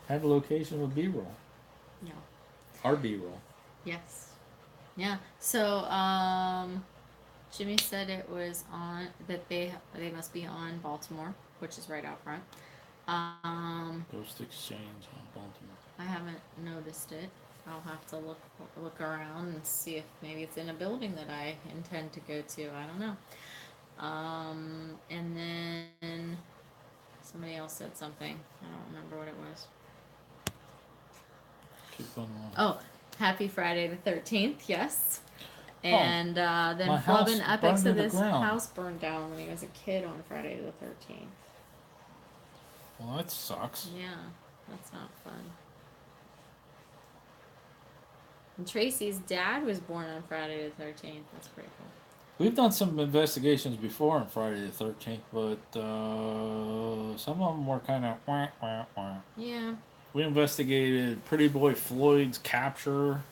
Had a location with B-roll. Yeah. Our B-roll. Yes. Yeah. So, Jimmy said it was on, that they must be on Baltimore, which is right out front. Ghost Exchange on Baltimore. I haven't noticed it. I'll have to look around and see if maybe it's in a building that I intend to go to. I don't know. And then somebody else said something. I don't remember what it was. Keep going along. Oh, happy Friday the 13th, yes. And then my Flub house and Epic burned to said the his ground. house burned down when he was a kid on Friday the 13th. Well, that sucks. Yeah, that's not fun. And Tracy's dad was born on Friday the 13th. That's pretty cool. We've done some investigations before on Friday the 13th, but some of them were kind of wah, wah, wah. Yeah. We investigated Pretty Boy Floyd's capture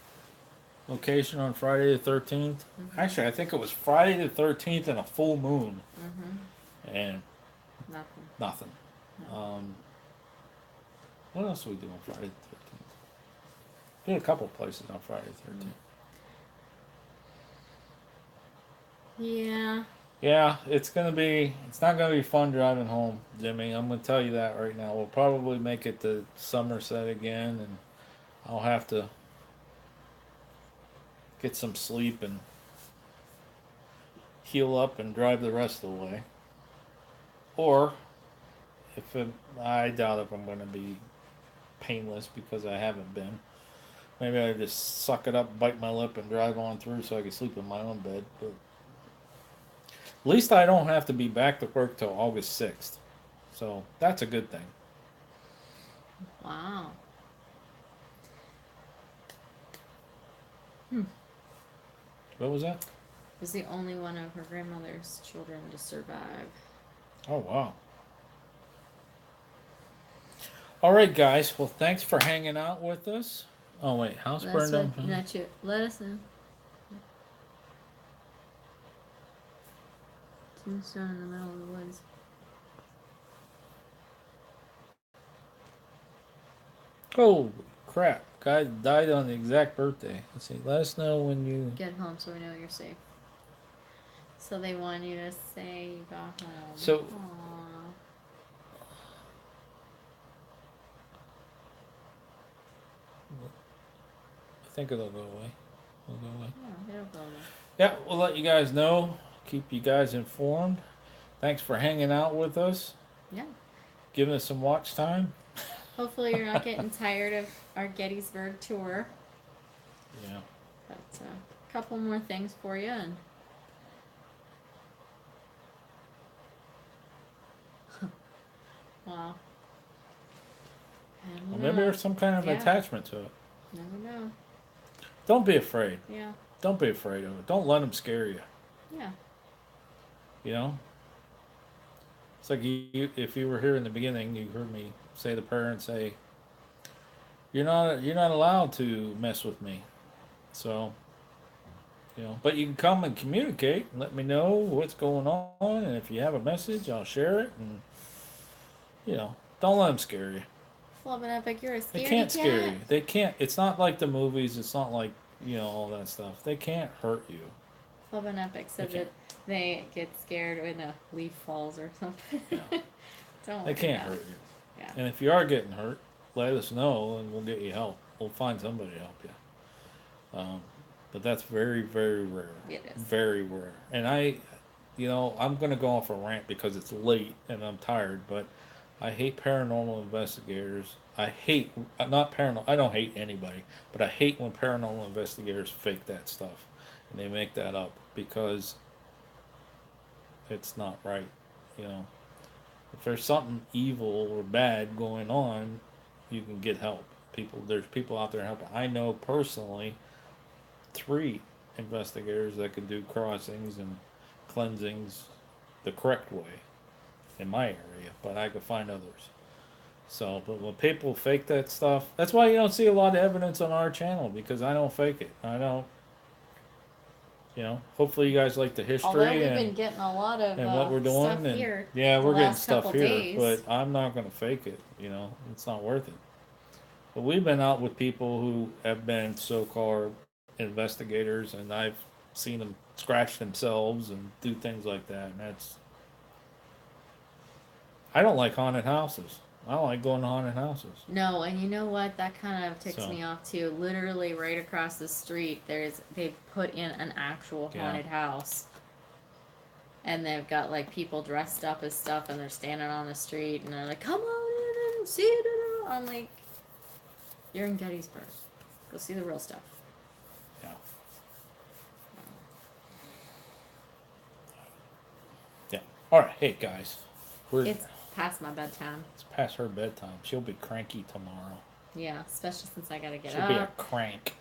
location on Friday the 13th. Actually, I think it was Friday the 13th and a full moon, and Nothing. nothing. No. What else did we do on Friday the 13th? Did a couple places on Friday the 13th. Yeah. Yeah, it's not gonna be fun driving home, Jimmy. I'm gonna tell you that right now. We'll probably make it to Somerset again, and I'll have to get some sleep and heal up and drive the rest of the way. Or I doubt if I'm gonna be painless because I haven't been. Maybe I just suck it up, bite my lip, and drive on through so I can sleep in my own bed. But at least I don't have to be back to work till August 6th. So that's a good thing. Wow. What was that? Was the only one of her grandmother's children to survive. Oh, wow. All right, guys. Well, thanks for hanging out with us. Oh, wait. House burned down. Not you. Let us know. Tombstone in the middle of the woods. Oh, crap. Guy died on the exact birthday. Let's see. Let us know when you Get home so we know you're safe. So they want you to say you got home. So- Aww. I think it'll go away. It'll go away. Yeah, it'll go away. Yeah, we'll let you guys know. Keep you guys informed. Thanks for hanging out with us. Yeah. Giving us some watch time. Hopefully you're not getting tired of our Gettysburg tour. Yeah. But a couple more things for you and wow. Well, maybe there's some kind of Yeah. attachment to it. Never know. Don't be afraid. Yeah. Don't be afraid of it. Don't let them scare you. Yeah. You know? It's like if you were here in the beginning, you heard me say the prayer and say, you're not allowed to mess with me. So, but you can come and communicate and let me know what's going on, and if you have a message, I'll share it, and don't let them scare you. Well, but Epic, you're a scaredy They can't scare cat. you. They can't. It's not like the movies. It's not like all that stuff. They can't hurt you. Club and Epic said They that they get scared when a leaf falls or something. Yeah. Don't They worry can't about hurt it. you. Yeah. And if you are getting hurt, let us know, and we'll get you help. We'll find somebody to help you. But that's very, very rare. It is. Very rare. And I'm going to go off a rant because it's late and I'm tired, but I hate paranormal investigators. I hate, not paranormal, I don't hate anybody, but I hate when paranormal investigators fake that stuff and they make that up because it's not right. If there's something evil or bad going on, you can get help. There's people out there helping. I know personally 3 investigators that can do crossings and cleansings the correct way in my area, but I could find others. So, but when people fake that stuff, that's why you don't see a lot of evidence on our channel, because I don't fake it. I don't. Hopefully you guys like the history Although we've and been getting a lot of what we're doing, stuff and here. yeah, the we're getting last stuff couple here, days. but I'm not going to fake it. It's not worth it. But we've been out with people who have been so-called investigators, and I've seen them scratch themselves and do things like that. And I don't like haunted houses. I don't like going to haunted houses. No, and you know what? That kind of ticks So- me off too. Literally, right across the street, they've put in an actual Yeah. haunted house, and they've got like people dressed up as stuff, and they're standing on the street, and they're like, "Come on in and see it." I'm like, "You're in Gettysburg. Go see the real stuff." Yeah. Yeah. All right. Hey guys, It's past my bedtime. it's past her bedtime. She'll be cranky tomorrow. Yeah, especially since I gotta get She'll be a up. crank.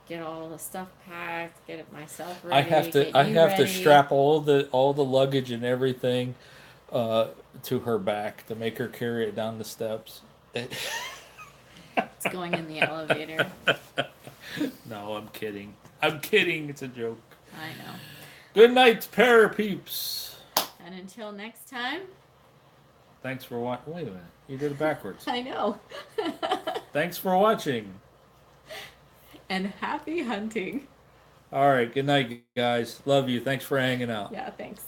get all the stuff packed, get it myself I ready. have to get I you have to ready. strap all the luggage and everything to her back to make her carry it down the steps. It's going in the elevator. No, I'm kidding. I'm kidding. It's a joke. I know. Good night, pair peeps. And until next time, Thanks for watching. Wait a minute. You did it backwards. I know. Thanks for watching. And happy hunting. All right. Good night, guys. Love you. Thanks for hanging out. Yeah, thanks.